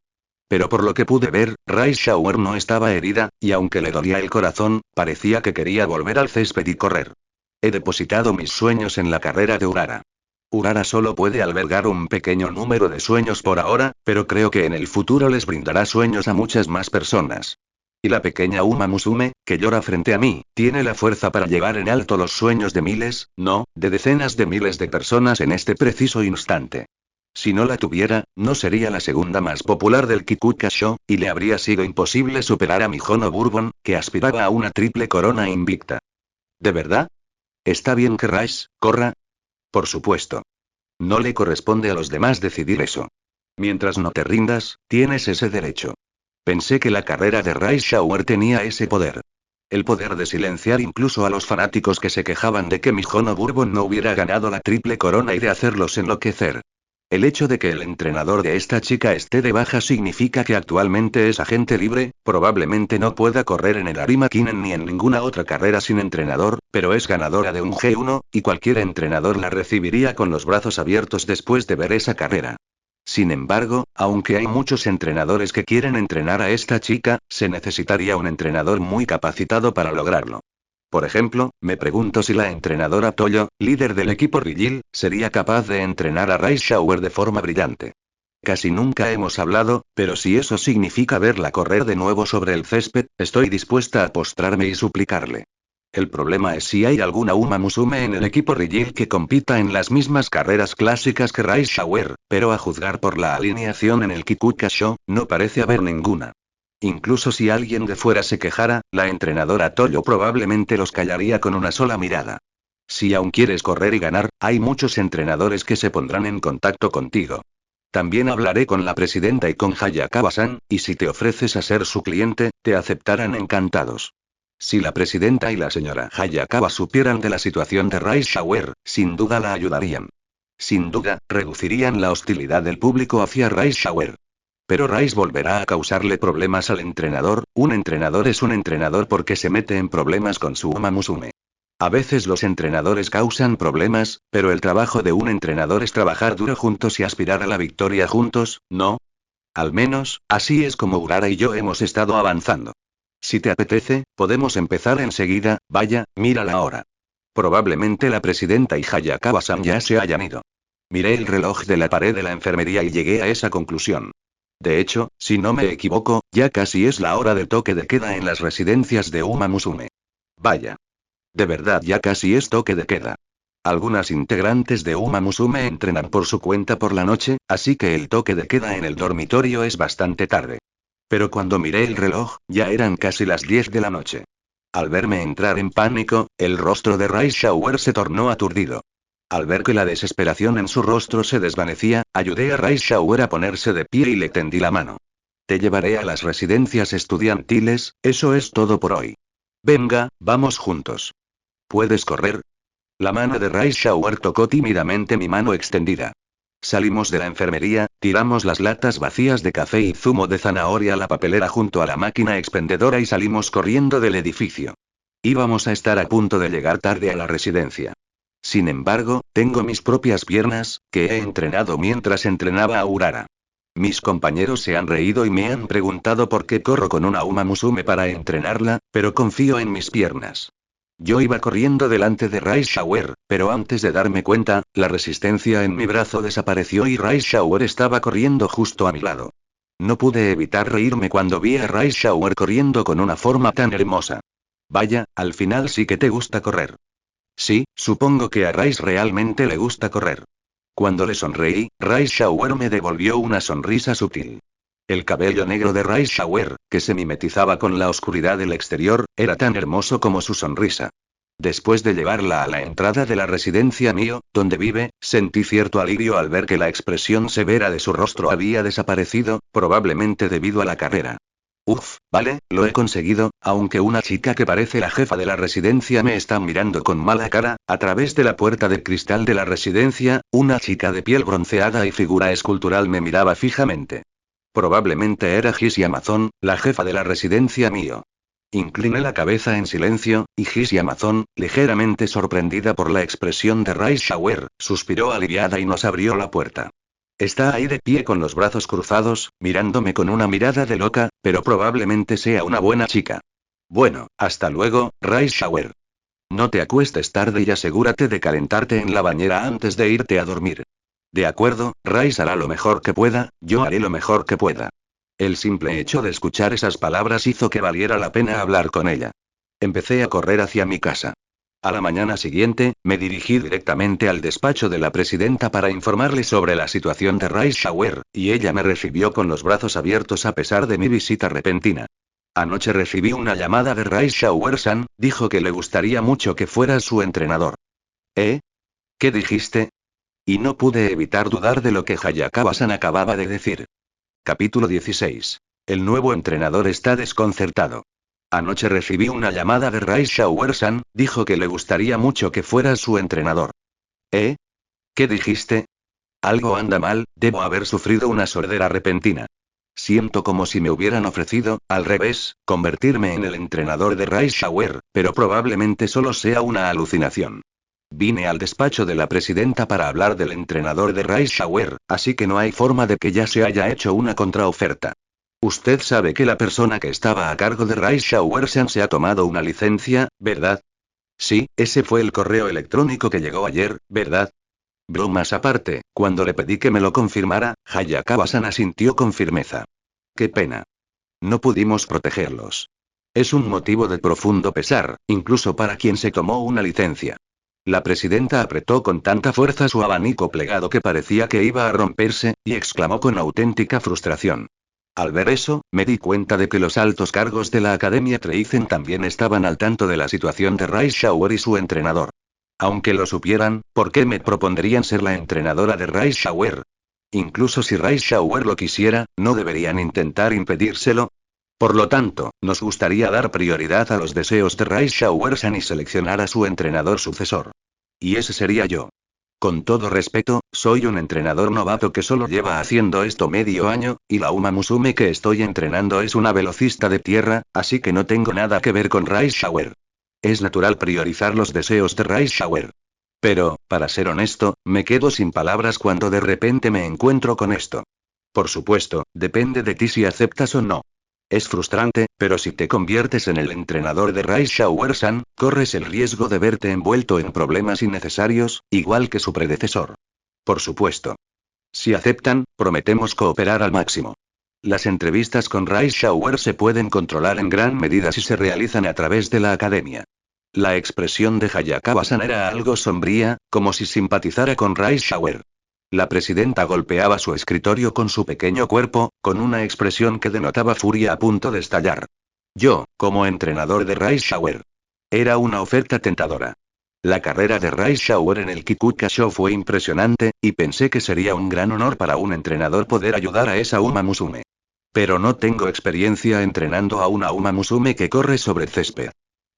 Pero por lo que pude ver, Reischauer no estaba herida, y aunque le dolía el corazón, parecía que quería volver al césped y correr. He depositado mis sueños en la carrera de Urara. Urara solo puede albergar un pequeño número de sueños por ahora, pero creo que en el futuro les brindará sueños a muchas más personas. Y la pequeña Uma Musume, que llora frente a mí, tiene la fuerza para llevar en alto los sueños de miles, no, de decenas de miles de personas en este preciso instante. Si no la tuviera, no sería la segunda más popular del Kikuka Show, y le habría sido imposible superar a Mihono Bourbon, que aspiraba a una triple corona invicta. ¿De verdad? ¿Está bien que Rice corra? Por supuesto. No le corresponde a los demás decidir eso. Mientras no te rindas, tienes ese derecho. Pensé que la carrera de Reischauer tenía ese poder. El poder de silenciar incluso a los fanáticos que se quejaban de que Mihono Bourbon no hubiera ganado la triple corona y de hacerlos enloquecer. El hecho de que el entrenador de esta chica esté de baja significa que actualmente es agente libre, probablemente no pueda correr en el Arima Kinen ni en ninguna otra carrera sin entrenador, pero es ganadora de un G1, y cualquier entrenador la recibiría con los brazos abiertos después de ver esa carrera. Sin embargo, aunque hay muchos entrenadores que quieren entrenar a esta chica, se necesitaría un entrenador muy capacitado para lograrlo. Por ejemplo, me pregunto si la entrenadora Toyo, líder del equipo Rigil, sería capaz de entrenar a Reischauer de forma brillante. Casi nunca hemos hablado, pero si eso significa verla correr de nuevo sobre el césped, estoy dispuesta a postrarme y suplicarle. El problema es si hay alguna Uma Musume en el equipo Rigil que compita en las mismas carreras clásicas que Reischauer, pero a juzgar por la alineación en el Kikuka Show, no parece haber ninguna. Incluso si alguien de fuera se quejara, la entrenadora Toyo probablemente los callaría con una sola mirada. Si aún quieres correr y ganar, hay muchos entrenadores que se pondrán en contacto contigo. También hablaré con la presidenta y con Hayakawa-san, y si te ofreces a ser su cliente, te aceptarán encantados. Si la presidenta y la señora Hayakawa supieran de la situación de Reischauer, sin duda la ayudarían. Sin duda, reducirían la hostilidad del público hacia Reischauer. Pero Rice volverá a causarle problemas al entrenador. Un entrenador es un entrenador porque se mete en problemas con su Uma Musume. A veces los entrenadores causan problemas, pero el trabajo de un entrenador es trabajar duro juntos y aspirar a la victoria juntos, ¿no? Al menos, así es como Urara y yo hemos estado avanzando. Si te apetece, podemos empezar enseguida. Vaya, mira la hora. Probablemente la presidenta y Hayakawa-san ya se hayan ido. Miré el reloj de la pared de la enfermería y llegué a esa conclusión. De hecho, si no me equivoco, ya casi es la hora del toque de queda en las residencias de Uma Musume. Vaya. De verdad ya casi es toque de queda. Algunas integrantes de Uma Musume entrenan por su cuenta por la noche, así que el toque de queda en el dormitorio es bastante tarde. Pero cuando miré el reloj, ya eran casi las 10 de la noche. Al verme entrar en pánico, el rostro de Reischauer se tornó aturdido. Al ver que la desesperación en su rostro se desvanecía, ayudé a Reischauer a ponerse de pie y le tendí la mano. Te llevaré a las residencias estudiantiles, eso es todo por hoy. Venga, vamos juntos. ¿Puedes correr? La mano de Reischauer tocó tímidamente mi mano extendida. Salimos de la enfermería, tiramos las latas vacías de café y zumo de zanahoria a la papelera junto a la máquina expendedora y salimos corriendo del edificio. Íbamos a estar a punto de llegar tarde a la residencia. Sin embargo, tengo mis propias piernas, que he entrenado mientras entrenaba a Urara. Mis compañeros se han reído y me han preguntado por qué corro con una Uma Musume para entrenarla, pero confío en mis piernas. Yo iba corriendo delante de Reischauer, pero antes de darme cuenta, la resistencia en mi brazo desapareció y Reischauer estaba corriendo justo a mi lado. No pude evitar reírme cuando vi a Reischauer corriendo con una forma tan hermosa. Vaya, al final sí que te gusta correr. Sí, supongo que a Rice realmente le gusta correr. Cuando le sonreí, Reischauer me devolvió una sonrisa sutil. El cabello negro de Reischauer, que se mimetizaba con la oscuridad del exterior, era tan hermoso como su sonrisa. Después de llevarla a la entrada de la residencia mío, donde vive, sentí cierto alivio al ver que la expresión severa de su rostro había desaparecido, probablemente debido a la carrera. Uf, vale, lo he conseguido, aunque una chica que parece la jefa de la residencia me está mirando con mala cara, a través de la puerta de cristal de la residencia, una chica de piel bronceada y figura escultural me miraba fijamente. Probablemente era Gis Amazon, la jefa de la residencia mío. Incliné la cabeza en silencio, y Gis Amazon, ligeramente sorprendida por la expresión de Rice Shower, suspiró aliviada y nos abrió la puerta. Está ahí de pie con los brazos cruzados, mirándome con una mirada de loca, pero probablemente sea una buena chica. Bueno, hasta luego, Rice Shower. No te acuestes tarde y asegúrate de calentarte en la bañera antes de irte a dormir. De acuerdo, Rice hará lo mejor que pueda, yo haré lo mejor que pueda. El simple hecho de escuchar esas palabras hizo que valiera la pena hablar con ella. Empecé a correr hacia mi casa. A la mañana siguiente, me dirigí directamente al despacho de la presidenta para informarle sobre la situación de Rice Shower, y ella me recibió con los brazos abiertos a pesar de mi visita repentina. Anoche recibí una llamada de Rice Shower-san, dijo que le gustaría mucho que fueras su entrenador. ¿Eh? ¿Qué dijiste? Y no pude evitar dudar de lo que Hayakawa-san acababa de decir. Capítulo 16. El nuevo entrenador está desconcertado. Anoche recibí una llamada de Rice Shower-san, dijo que le gustaría mucho que fueras su entrenador. ¿Eh? ¿Qué dijiste? Algo anda mal, debo haber sufrido una sordera repentina. Siento como si me hubieran ofrecido, al revés, convertirme en el entrenador de Rice Shower, pero probablemente solo sea una alucinación. Vine al despacho de la presidenta para hablar del entrenador de Rice Shower, así que no hay forma de que ya se haya hecho una contraoferta. Usted sabe que la persona que estaba a cargo de Rice Shower-san se ha tomado una licencia, ¿verdad? Sí, ese fue el correo electrónico que llegó ayer, ¿verdad? Bromas aparte, cuando le pedí que me lo confirmara, Hayakawa-san asintió con firmeza. Qué pena. No pudimos protegerlos. Es un motivo de profundo pesar, incluso para quien se tomó una licencia. La presidenta apretó con tanta fuerza su abanico plegado que parecía que iba a romperse, y exclamó con auténtica frustración. Al ver eso, me di cuenta de que los altos cargos de la Academia Treizen también estaban al tanto de la situación de Rice Shower y su entrenador. Aunque lo supieran, ¿por qué me propondrían ser la entrenadora de Rice Shower? Incluso si Rice Shower lo quisiera, ¿no deberían intentar impedírselo? Por lo tanto, nos gustaría dar prioridad a los deseos de Rice Shower-san y seleccionar a su entrenador sucesor. Y ese sería yo. Con todo respeto, soy un entrenador novato que solo lleva haciendo esto medio año, y la Uma Musume que estoy entrenando es una velocista de tierra, así que no tengo nada que ver con Rice Shower. Es natural priorizar los deseos de Rice Shower. Pero, para ser honesto, me quedo sin palabras cuando de repente me encuentro con esto. Por supuesto, depende de ti si aceptas o no. Es frustrante, pero si te conviertes en el entrenador de Rice Shower-san, corres el riesgo de verte envuelto en problemas innecesarios, igual que su predecesor. Por supuesto. Si aceptan, prometemos cooperar al máximo. Las entrevistas con Rice Shower se pueden controlar en gran medida si se realizan a través de la academia. La expresión de Hayakawa-san era algo sombría, como si simpatizara con Rice Shower. La presidenta golpeaba su escritorio con su pequeño cuerpo, con una expresión que denotaba furia a punto de estallar. Yo, como entrenador de Rice Shower. Era una oferta tentadora. La carrera de Rice Shower en el Kikuka Show fue impresionante, y pensé que sería un gran honor para un entrenador poder ayudar a esa Uma Musume. Pero no tengo experiencia entrenando a una Uma Musume que corre sobre césped.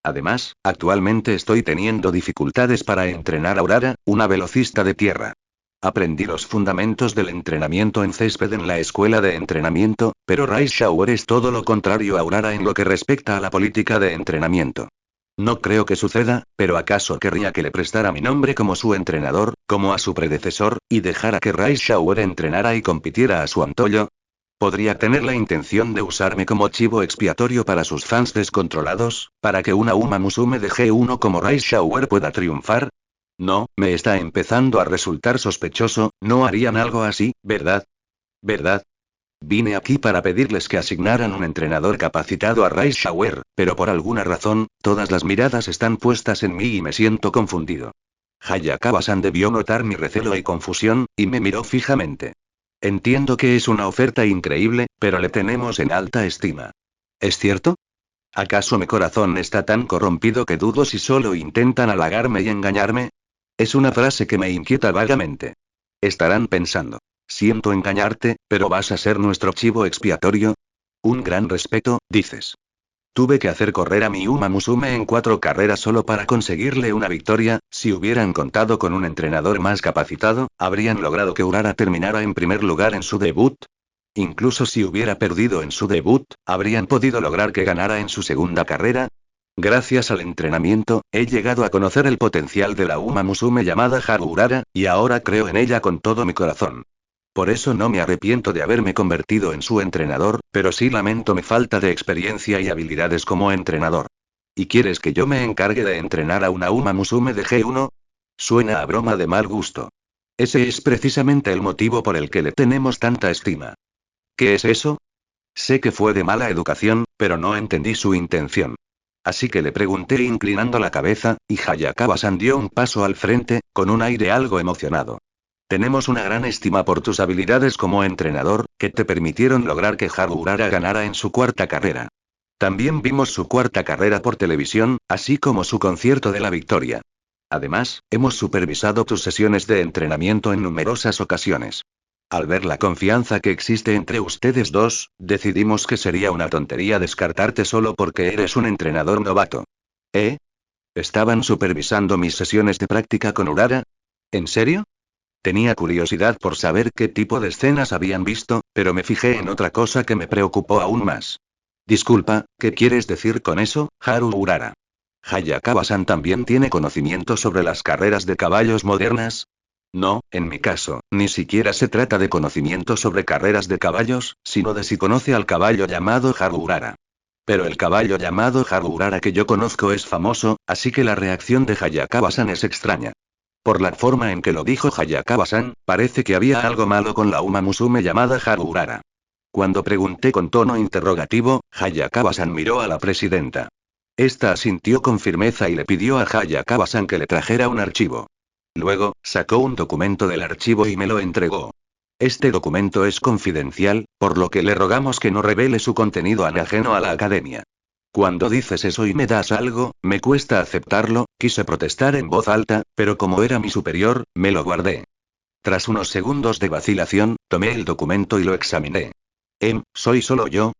Además, actualmente estoy teniendo dificultades para entrenar a Urara, una velocista de tierra. Aprendí los fundamentos del entrenamiento en césped en la escuela de entrenamiento, pero Rice Shower es todo lo contrario a Urara en lo que respecta a la política de entrenamiento. No creo que suceda, pero ¿acaso querría que le prestara mi nombre como su entrenador, como a su predecesor, y dejara que Rice Shower entrenara y compitiera a su antojo? ¿Podría tener la intención de usarme como chivo expiatorio para sus fans descontrolados, para que una Uma Musume de G1 como Rice Shower pueda triunfar? No, me está empezando a resultar sospechoso, no harían algo así, ¿verdad? ¿Verdad? Vine aquí para pedirles que asignaran un entrenador capacitado a Rice Shower, pero por alguna razón, todas las miradas están puestas en mí y me siento confundido. Hayakawa-san debió notar mi recelo y confusión, y me miró fijamente. Entiendo que es una oferta increíble, pero le tenemos en alta estima. ¿Es cierto? ¿Acaso mi corazón está tan corrompido que dudo si solo intentan halagarme y engañarme? Es una frase que me inquieta vagamente. Estarán pensando. Siento engañarte, pero vas a ser nuestro chivo expiatorio. Un gran respeto, dices. Tuve que hacer correr a mi Uma Musume en 4 carreras solo para conseguirle una victoria. Si hubieran contado con un entrenador más capacitado, habrían logrado que Urara terminara en primer lugar en su debut. Incluso si hubiera perdido en su debut, habrían podido lograr que ganara en su segunda carrera. Gracias al entrenamiento, he llegado a conocer el potencial de la Uma Musume llamada Haru Urara, y ahora creo en ella con todo mi corazón. Por eso no me arrepiento de haberme convertido en su entrenador, pero sí lamento mi falta de experiencia y habilidades como entrenador. ¿Y quieres que yo me encargue de entrenar a una Uma Musume de G1? Suena a broma de mal gusto. Ese es precisamente el motivo por el que le tenemos tanta estima. ¿Qué es eso? Sé que fue de mala educación, pero no entendí su intención. Así que le pregunté inclinando la cabeza, y Hayakawa-san dio un paso al frente, con un aire algo emocionado. Tenemos una gran estima por tus habilidades como entrenador, que te permitieron lograr que Haru Urara ganara en su 4ª carrera. También vimos su 4ª carrera por televisión, así como su concierto de la victoria. Además, hemos supervisado tus sesiones de entrenamiento en numerosas ocasiones. Al ver la confianza que existe entre ustedes dos, decidimos que sería una tontería descartarte solo porque eres un entrenador novato. ¿Eh? ¿Estaban supervisando mis sesiones de práctica con Urara? ¿En serio? Tenía curiosidad por saber qué tipo de escenas habían visto, pero me fijé en otra cosa que me preocupó aún más. Disculpa, ¿qué quieres decir con eso, Haru Urara? ¿Hayakawa-san también tiene conocimiento sobre las carreras de caballos modernas? No, en mi caso, ni siquiera se trata de conocimiento sobre carreras de caballos, sino de si conoce al caballo llamado Haru Urara. Pero el caballo llamado Haru Urara que yo conozco es famoso, así que la reacción de Hayakawa-san es extraña. Por la forma en que lo dijo Hayakawa-san, parece que había algo malo con la Uma Musume llamada Haru Urara. Cuando pregunté con tono interrogativo, Hayakawa-san miró a la presidenta. Esta asintió con firmeza y le pidió a Hayakawa-san que le trajera un archivo. Luego, sacó un documento del archivo y me lo entregó. Este documento es confidencial, por lo que le rogamos que no revele su contenido ajeno a la academia. Cuando dices eso y me das algo, me cuesta aceptarlo, quise protestar en voz alta, pero como era mi superior, me lo guardé. Tras unos segundos de vacilación, tomé el documento y lo examiné. ¿Soy solo yo?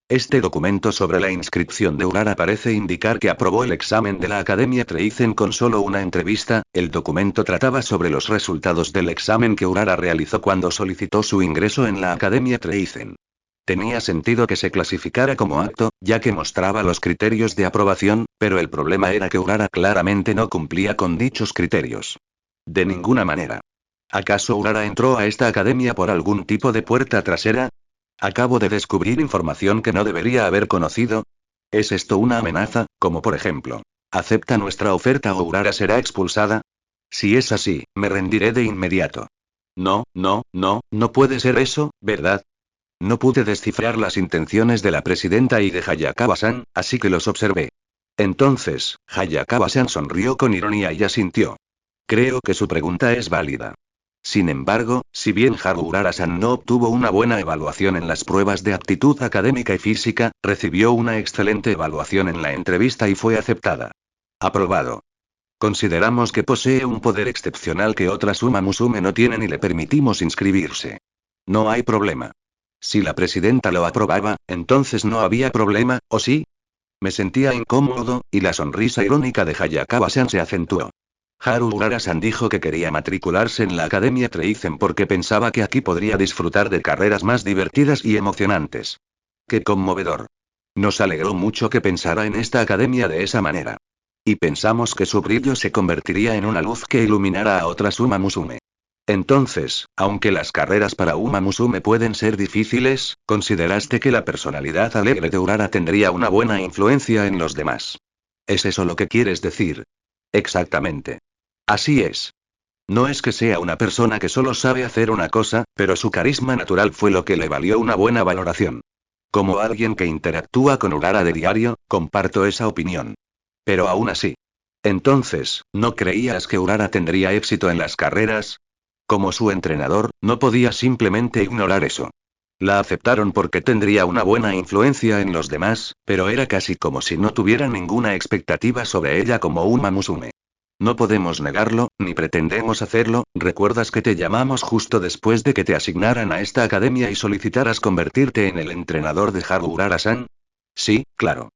Este documento sobre la inscripción de Urara parece indicar que aprobó el examen de la Academia Treizen con solo una entrevista. El documento trataba sobre los resultados del examen que Urara realizó cuando solicitó su ingreso en la Academia Treizen. Tenía sentido que se clasificara como apto, ya que mostraba los criterios de aprobación, pero el problema era que Urara claramente no cumplía con dichos criterios. De ninguna manera. ¿Acaso Urara entró a esta academia por algún tipo de puerta trasera? ¿Acabo de descubrir información que no debería haber conocido? ¿Es esto una amenaza, como por ejemplo, acepta nuestra oferta o Urara será expulsada? Si es así, me rendiré de inmediato. No puede ser eso, ¿verdad? No pude descifrar las intenciones de la presidenta y de Hayakawa-san, así que los observé. Entonces, Hayakawa-san sonrió con ironía y asintió. Creo que su pregunta es válida. Sin embargo, si bien Haru Urara-san no obtuvo una buena evaluación en las pruebas de aptitud académica y física, recibió una excelente evaluación en la entrevista y fue aceptada. Aprobado. Consideramos que posee un poder excepcional que otras Uma Musume no tienen y le permitimos inscribirse. No hay problema. Si la presidenta lo aprobaba, entonces no había problema, ¿o sí? Me sentía incómodo, y la sonrisa irónica de Hayakawa-san se acentuó. Haru Urara-san dijo que quería matricularse en la Academia Treizen porque pensaba que aquí podría disfrutar de carreras más divertidas y emocionantes. ¡Qué conmovedor! Nos alegró mucho que pensara en esta academia de esa manera. Y pensamos que su brillo se convertiría en una luz que iluminara a otras Uma Musume. Entonces, aunque las carreras para Uma Musume pueden ser difíciles, ¿consideraste que la personalidad alegre de Urara tendría una buena influencia en los demás? ¿Es eso lo que quieres decir? Exactamente. Así es. No es que sea una persona que solo sabe hacer una cosa, pero su carisma natural fue lo que le valió una buena valoración. Como alguien que interactúa con Urara de diario, comparto esa opinión. Pero aún así. Entonces, ¿no creías que Urara tendría éxito en las carreras? Como su entrenador, no podía simplemente ignorar eso. La aceptaron porque tendría una buena influencia en los demás, pero era casi como si no tuviera ninguna expectativa sobre ella como Uma Musume. No podemos negarlo, ni pretendemos hacerlo. ¿Recuerdas que te llamamos justo después de que te asignaran a esta academia y solicitaras convertirte en el entrenador de Haru Urara-san? Sí, claro.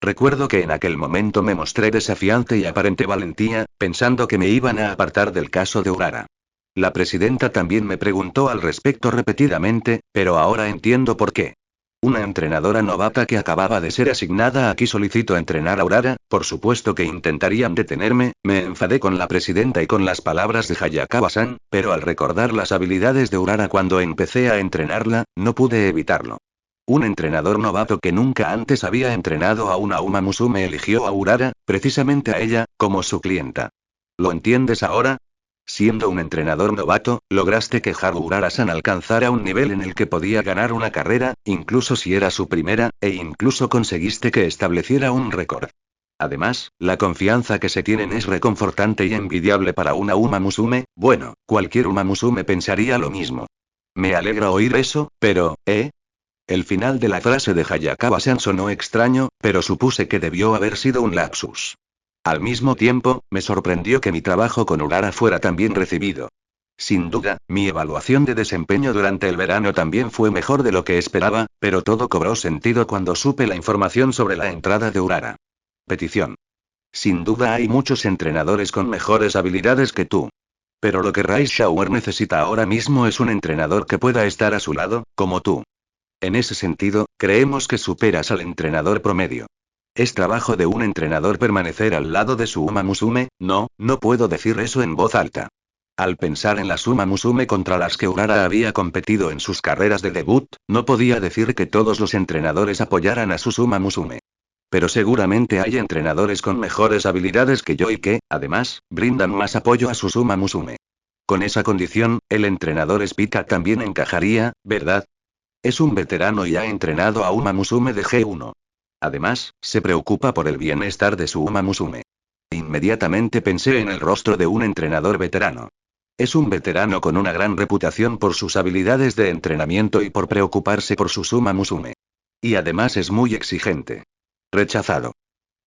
Recuerdo que en aquel momento me mostré desafiante y aparenté valentía, pensando que me iban a apartar del caso de Urara. La presidenta también me preguntó al respecto repetidamente, pero ahora entiendo por qué. Una entrenadora novata que acababa de ser asignada aquí solicitó entrenar a Urara. Por supuesto que intentarían detenerme. Me enfadé con la presidenta y con las palabras de Hayakawa-san, pero al recordar las habilidades de Urara cuando empecé a entrenarla, no pude evitarlo. Un entrenador novato que nunca antes había entrenado a una Uma Musume eligió a Urara, precisamente a ella, como su clienta. ¿Lo entiendes ahora? Siendo un entrenador novato, lograste que Haru Urara-san alcanzara un nivel en el que podía ganar una carrera, incluso si era su primera, e incluso conseguiste que estableciera un récord. Además, la confianza que se tienen es reconfortante y envidiable para una Uma Musume. Bueno, cualquier Uma Musume pensaría lo mismo. Me alegra oír eso, pero, El final de la frase de Hayakawa-san sonó extraño, pero supuse que debió haber sido un lapsus. Al mismo tiempo, me sorprendió que mi trabajo con Urara fuera tan bien recibido. Sin duda, mi evaluación de desempeño durante el verano también fue mejor de lo que esperaba, pero todo cobró sentido cuando supe la información sobre la entrada de Urara. Petición. Sin duda hay muchos entrenadores con mejores habilidades que tú. Pero lo que Rai Shower necesita ahora mismo es un entrenador que pueda estar a su lado, como tú. En ese sentido, creemos que superas al entrenador promedio. Es trabajo de un entrenador permanecer al lado de su Uma Musume. No, no puedo decir eso en voz alta. Al pensar en las Uma Musume contra las que Urara había competido en sus carreras de debut, no podía decir que todos los entrenadores apoyaran a sus Uma Musume. Pero seguramente hay entrenadores con mejores habilidades que yo y que, además, brindan más apoyo a sus Uma Musume. Con esa condición, el entrenador Spika también encajaría, ¿verdad? Es un veterano y ha entrenado a Uma Musume de G1. Además, se preocupa por el bienestar de su Uma Musume. Inmediatamente pensé en el rostro de un entrenador veterano. Es un veterano con una gran reputación por sus habilidades de entrenamiento y por preocuparse por su Uma Musume. Y además es muy exigente. Rechazado.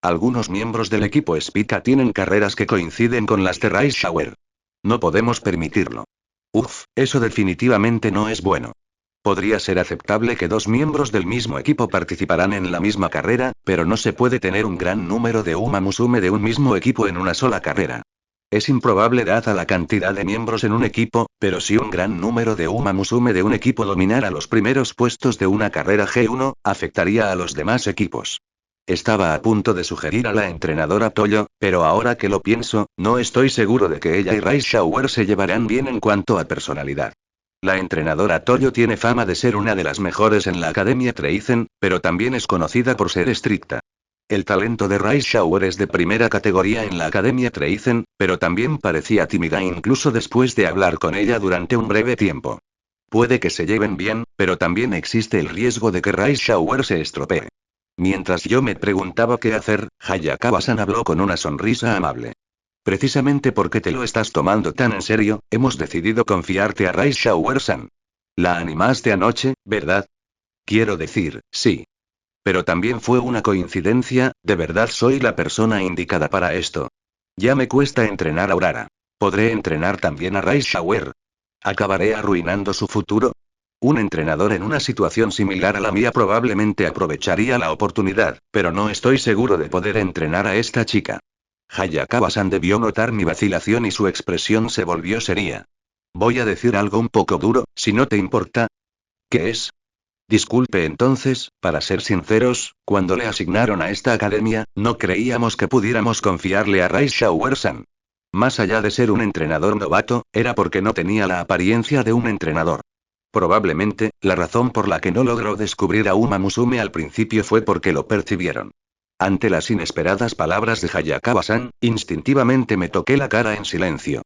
Algunos miembros del equipo Spika tienen carreras que coinciden con las de Rai Shower. No podemos permitirlo. Eso definitivamente no es bueno. Podría ser aceptable que dos miembros del mismo equipo participaran en la misma carrera, pero no se puede tener un gran número de Uma Musume de un mismo equipo en una sola carrera. Es improbable dada la cantidad de miembros en un equipo, pero si un gran número de Uma Musume de un equipo dominara los primeros puestos de una carrera G1, afectaría a los demás equipos. Estaba a punto de sugerir a la entrenadora Toyo, pero ahora que lo pienso, no estoy seguro de que ella y Rai Shower se llevarán bien en cuanto a personalidad. La entrenadora Toyo tiene fama de ser una de las mejores en la Academia Treizen, pero también es conocida por ser estricta. El talento de Rai Shower es de primera categoría en la Academia Treizen, pero también parecía tímida incluso después de hablar con ella durante un breve tiempo. Puede que se lleven bien, pero también existe el riesgo de que Rai Shower se estropee. Mientras yo me preguntaba qué hacer, Hayakawa-san habló con una sonrisa amable. Precisamente porque te lo estás tomando tan en serio, hemos decidido confiarte a Rai Shower-san. La animaste anoche, ¿verdad? Quiero decir, sí. Pero también fue una coincidencia. De verdad soy la persona indicada para esto. Ya me cuesta entrenar a Urara. ¿Podré entrenar también a Rai Shower? ¿Acabaré arruinando su futuro? Un entrenador en una situación similar a la mía probablemente aprovecharía la oportunidad, pero no estoy seguro de poder entrenar a esta chica. Hayakawa-san debió notar mi vacilación y su expresión se volvió seria. Voy a decir algo un poco duro, si no te importa. ¿Qué es? Disculpe entonces, para ser sinceros, cuando le asignaron a esta academia, no creíamos que pudiéramos confiarle a Rai Shower-san. Más allá de ser un entrenador novato, era porque no tenía la apariencia de un entrenador. Probablemente, la razón por la que no logró descubrir a Uma Musume al principio fue porque lo percibieron. Ante las inesperadas palabras de Hayakawa-san, instintivamente me toqué la cara en silencio.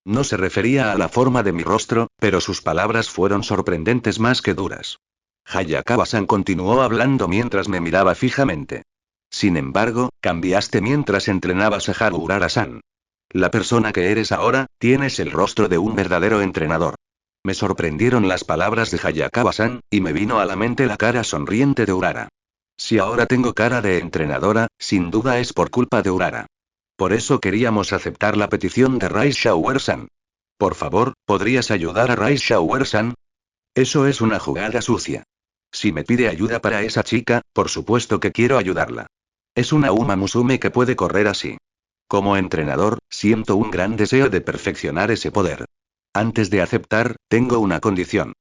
No se refería a la forma de mi rostro, pero sus palabras fueron sorprendentes más que duras. Hayakawa-san continuó hablando mientras me miraba fijamente. Sin embargo, cambiaste mientras entrenabas a Haru Urara-san. La persona que eres ahora, tienes el rostro de un verdadero entrenador. Me sorprendieron las palabras de Hayakawa-san, y me vino a la mente la cara sonriente de Urara. Si ahora tengo cara de entrenadora, sin duda es por culpa de Urara. Por eso queríamos aceptar la petición de Rai Shower-san. Por favor, ¿podrías ayudar a Rai Shower-san? Eso es una jugada sucia. Si me pide ayuda para esa chica, por supuesto que quiero ayudarla. Es una Uma Musume que puede correr así. Como entrenador, siento un gran deseo de perfeccionar ese poder. Antes de aceptar, tengo una condición.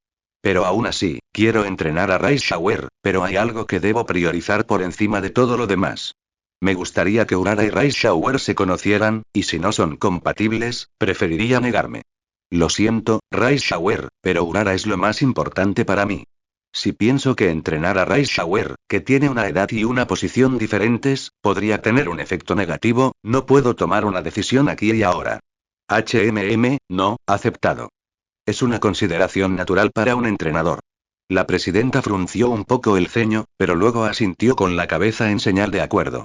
Pero aún así, quiero entrenar a Rai Shower, pero hay algo que debo priorizar por encima de todo lo demás. Me gustaría que Urara y Rai Shower se conocieran, y si no son compatibles, preferiría negarme. Lo siento, Rai Shower, pero Urara es lo más importante para mí. Si pienso que entrenar a Rai Shower, que tiene una edad y una posición diferentes, podría tener un efecto negativo, no puedo tomar una decisión aquí y ahora. No, aceptado. Es una consideración natural para un entrenador. La presidenta frunció un poco el ceño, pero luego asintió con la cabeza en señal de acuerdo.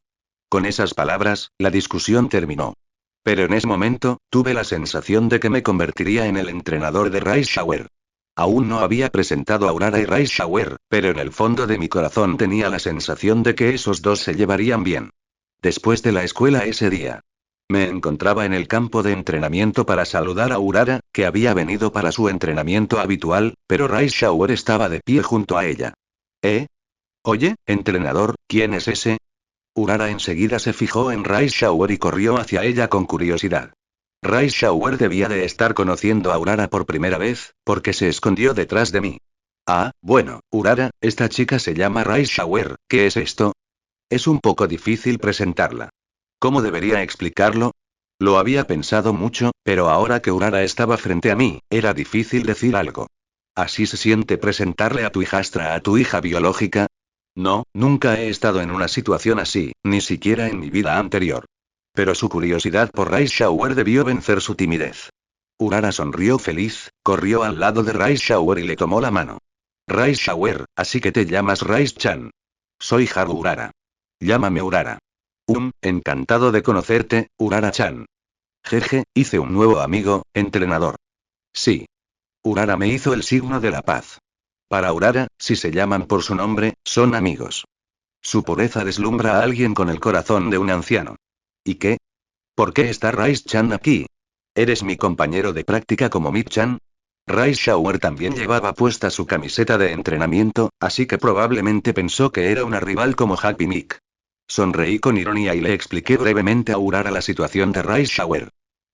Con esas palabras, la discusión terminó. Pero en ese momento, tuve la sensación de que me convertiría en el entrenador de Rai Shower. Aún no había presentado a Urara y Rai Shower, pero en el fondo de mi corazón tenía la sensación de que esos dos se llevarían bien. Después de la escuela ese día, me encontraba en el campo de entrenamiento para saludar a Urara, que había venido para su entrenamiento habitual, pero Rai Shower estaba de pie junto a ella. Oye, entrenador, ¿quién es ese? Urara enseguida se fijó en Rai Shower y corrió hacia ella con curiosidad. Rai Shower debía de estar conociendo a Urara por primera vez, porque se escondió detrás de mí. Ah, bueno, Urara, esta chica se llama Rai Shower, ¿qué es esto? Es un poco difícil presentarla. ¿Cómo debería explicarlo? Lo había pensado mucho, pero ahora que Urara estaba frente a mí, era difícil decir algo. ¿Así se siente presentarle a tu hijastra a tu hija biológica? No, nunca he estado en una situación así, ni siquiera en mi vida anterior. Pero su curiosidad por Rai Shower debió vencer su timidez. Urara sonrió feliz, corrió al lado de Rai Shower y le tomó la mano. Rai Shower, así que te llamas Rai-chan. Soy Haru Urara. Llámame Urara. Encantado de conocerte, Urara-chan. Jeje, hice un nuevo amigo, entrenador. Sí. Urara me hizo el signo de la paz. Para Urara, si se llaman por su nombre, son amigos. Su pureza deslumbra a alguien con el corazón de un anciano. ¿Y qué? ¿Por qué está Rai-chan aquí? ¿Eres mi compañero de práctica como Mid-chan? Rai Shower también llevaba puesta su camiseta de entrenamiento, así que probablemente pensó que era una rival como Happy Mick. Sonreí con ironía y le expliqué brevemente a Urara la situación de Rai Shower.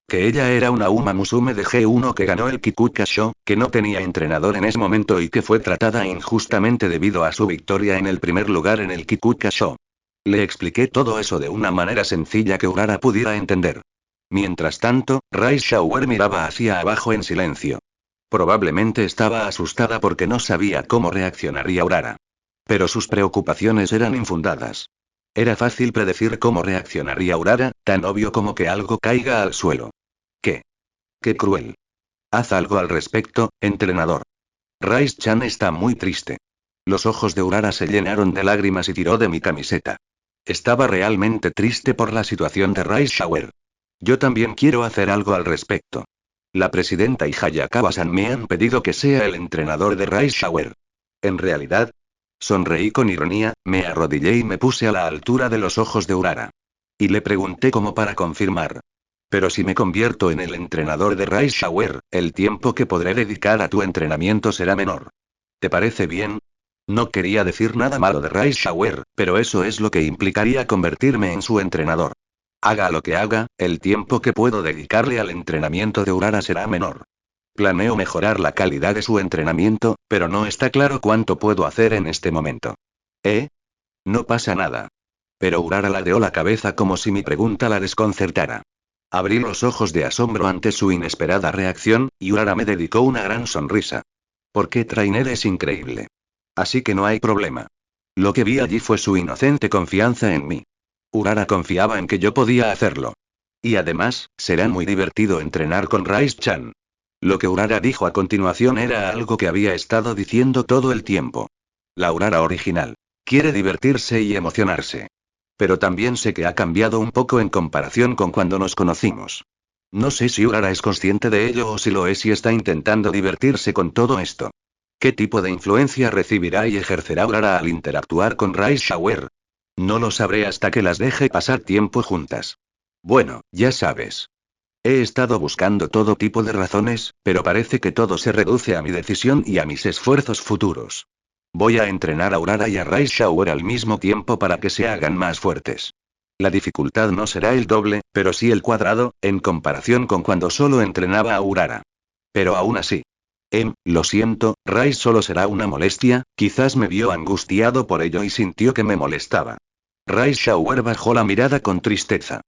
Que ella era una Uma Musume de G1 que ganó el Kikuka Show, que no tenía entrenador en ese momento y que fue tratada injustamente debido a su victoria en el primer lugar en el Kikuka Show. Le expliqué todo eso de una manera sencilla que Urara pudiera entender. Mientras tanto, Rai Shower miraba hacia abajo en silencio. Probablemente estaba asustada porque no sabía cómo reaccionaría Urara. Pero sus preocupaciones eran infundadas. Era fácil predecir cómo reaccionaría Urara, tan obvio como que algo caiga al suelo. ¿Qué? ¡Qué cruel! Haz algo al respecto, entrenador. Rai-chan está muy triste. Los ojos de Urara se llenaron de lágrimas y tiró de mi camiseta. Estaba realmente triste por la situación de Rai Shower. Yo también quiero hacer algo al respecto. La presidenta y Hayakawa-san me han pedido que sea el entrenador de Rai Shower. En realidad, sonreí con ironía, me arrodillé y me puse a la altura de los ojos de Urara. Y le pregunté como para confirmar. Pero si me convierto en el entrenador de Rai Shower, el tiempo que podré dedicar a tu entrenamiento será menor. ¿Te parece bien? No quería decir nada malo de Rai Shower, pero eso es lo que implicaría convertirme en su entrenador. Haga lo que haga, el tiempo que puedo dedicarle al entrenamiento de Urara será menor. Planeo mejorar la calidad de su entrenamiento, pero no está claro cuánto puedo hacer en este momento. No pasa nada. Pero Urara ladeó la cabeza como si mi pregunta la desconcertara. Abrí los ojos de asombro ante su inesperada reacción, y Urara me dedicó una gran sonrisa. Porque Trainer es increíble. Así que no hay problema. Lo que vi allí fue su inocente confianza en mí. Urara confiaba en que yo podía hacerlo. Y además, será muy divertido entrenar con Rai-chan. Lo que Urara dijo a continuación era algo que había estado diciendo todo el tiempo. La Urara original. Quiere divertirse y emocionarse. Pero también sé que ha cambiado un poco en comparación con cuando nos conocimos. No sé si Urara es consciente de ello o si lo es y está intentando divertirse con todo esto. ¿Qué tipo de influencia recibirá y ejercerá Urara al interactuar con Rice Shower? No lo sabré hasta que las deje pasar tiempo juntas. Bueno, ya sabes. He estado buscando todo tipo de razones, pero parece que todo se reduce a mi decisión y a mis esfuerzos futuros. Voy a entrenar a Urara y a Rice Shower al mismo tiempo para que se hagan más fuertes. La dificultad no será el doble, pero sí el cuadrado, en comparación con cuando solo entrenaba a Urara. Pero aún así. Lo siento, Rice solo será una molestia, quizás me vio angustiado por ello y sintió que me molestaba. Rice Shower bajó la mirada con tristeza.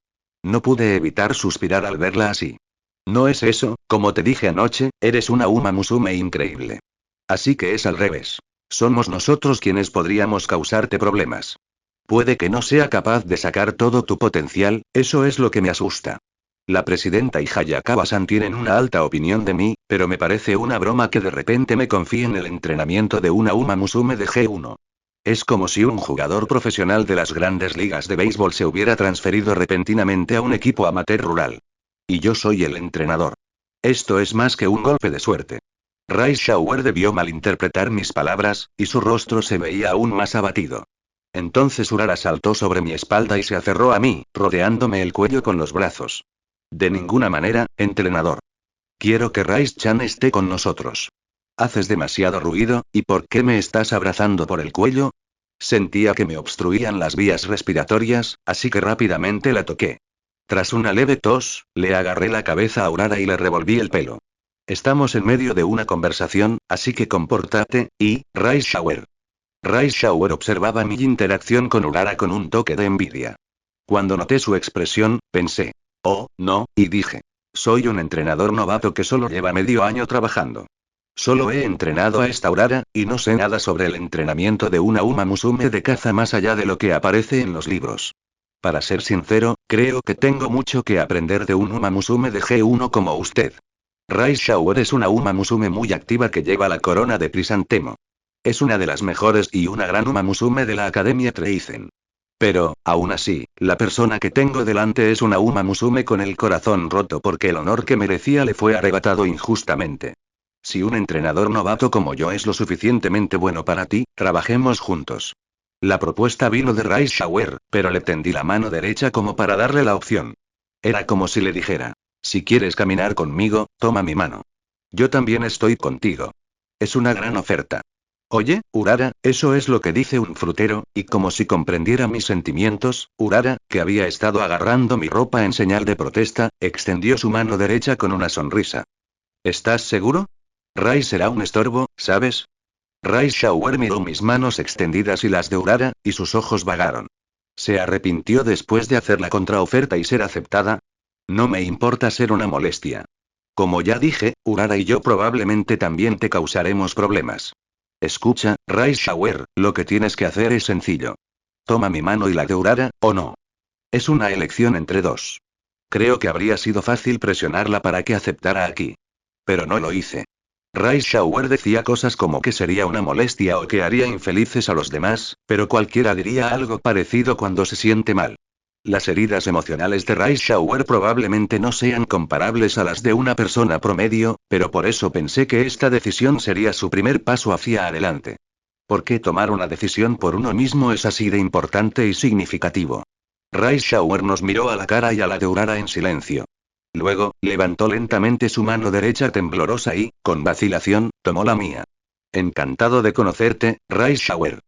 No pude evitar suspirar al verla así. No es eso, como te dije anoche, eres una Uma Musume increíble. Así que es al revés. Somos nosotros quienes podríamos causarte problemas. Puede que no sea capaz de sacar todo tu potencial, eso es lo que me asusta. La presidenta y Hayakawa-san tienen una alta opinión de mí, pero me parece una broma que de repente me confíe en el entrenamiento de una Uma Musume de G1. Es como si un jugador profesional de las grandes ligas de béisbol se hubiera transferido repentinamente a un equipo amateur rural. Y yo soy el entrenador. Esto es más que un golpe de suerte. Rice Shower debió malinterpretar mis palabras, y su rostro se veía aún más abatido. Entonces Urara saltó sobre mi espalda y se aferró a mí, rodeándome el cuello con los brazos. De ninguna manera, entrenador. Quiero que Rice-chan esté con nosotros. Haces demasiado ruido, ¿y por qué me estás abrazando por el cuello? Sentía que me obstruían las vías respiratorias, así que rápidamente la toqué. Tras una leve tos, le agarré la cabeza a Urara y le revolví el pelo. Estamos en medio de una conversación, así que compórtate, y, Rice Shower. Rice Shower observaba mi interacción con Urara con un toque de envidia. Cuando noté su expresión, pensé. Oh, no, y dije. Soy un entrenador novato que solo lleva medio año trabajando. Solo he entrenado a esta Urara, y no sé nada sobre el entrenamiento de una Uma Musume de caza más allá de lo que aparece en los libros. Para ser sincero, creo que tengo mucho que aprender de un Uma Musume de G1 como usted. Rice Shower es una Uma Musume muy activa que lleva la corona de Crisantemo. Es una de las mejores y una gran Uma Musume de la Academia Treizen. Pero, aún así, la persona que tengo delante es una Uma Musume con el corazón roto porque el honor que merecía le fue arrebatado injustamente. Si un entrenador novato como yo es lo suficientemente bueno para ti, trabajemos juntos. La propuesta vino de Rice Shower, pero le tendí la mano derecha como para darle la opción. Era como si le dijera, si quieres caminar conmigo, toma mi mano. Yo también estoy contigo. Es una gran oferta. Oye, Urara, eso es lo que dice un frutero, y como si comprendiera mis sentimientos, Urara, que había estado agarrando mi ropa en señal de protesta, extendió su mano derecha con una sonrisa. ¿Estás seguro? Rice será un estorbo, ¿sabes? Rice Shower miró mis manos extendidas y las de Urara, y sus ojos vagaron. ¿Se arrepintió después de hacer la contraoferta y ser aceptada? No me importa ser una molestia. Como ya dije, Urara y yo probablemente también te causaremos problemas. Escucha, Rice Shower, lo que tienes que hacer es sencillo. Toma mi mano y la de Urara, o no. Es una elección entre dos. Creo que habría sido fácil presionarla para que aceptara aquí. Pero no lo hice. Rice Shower decía cosas como que sería una molestia o que haría infelices a los demás, pero cualquiera diría algo parecido cuando se siente mal. Las heridas emocionales de Rice Shower probablemente no sean comparables a las de una persona promedio, pero por eso pensé que esta decisión sería su primer paso hacia adelante. ¿Por qué tomar una decisión por uno mismo es así de importante y significativo? Rice Shower nos miró a la cara y a la de Urara en silencio. Luego, levantó lentamente su mano derecha temblorosa y, con vacilación, tomó la mía. Encantado de conocerte, Rice Shower.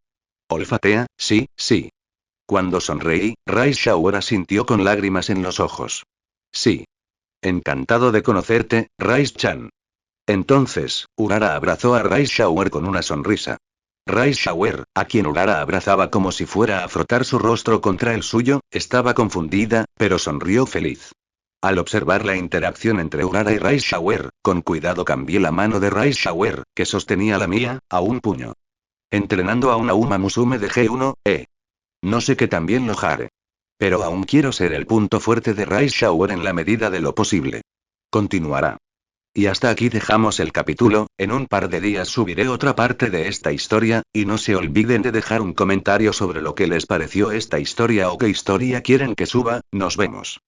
Olfatea, sí, sí. Cuando sonreí, Rice Shower asintió con lágrimas en los ojos. Sí. Encantado de conocerte, Rice-chan. Entonces, Urara abrazó a Rice Shower con una sonrisa. Rice Shower, a quien Urara abrazaba como si fuera a frotar su rostro contra el suyo, estaba confundida, pero sonrió feliz. Al observar la interacción entre Urara y Rice Shower, con cuidado cambié la mano de Rice Shower, que sostenía la mía, a un puño. Entrenando a una Uma Musume de G1, No sé que también lo haré. Pero aún quiero ser el punto fuerte de Rice Shower en la medida de lo posible. Continuará. Y hasta aquí dejamos el capítulo, en un par de días subiré otra parte de esta historia, y no se olviden de dejar un comentario sobre lo que les pareció esta historia o qué historia quieren que suba, nos vemos.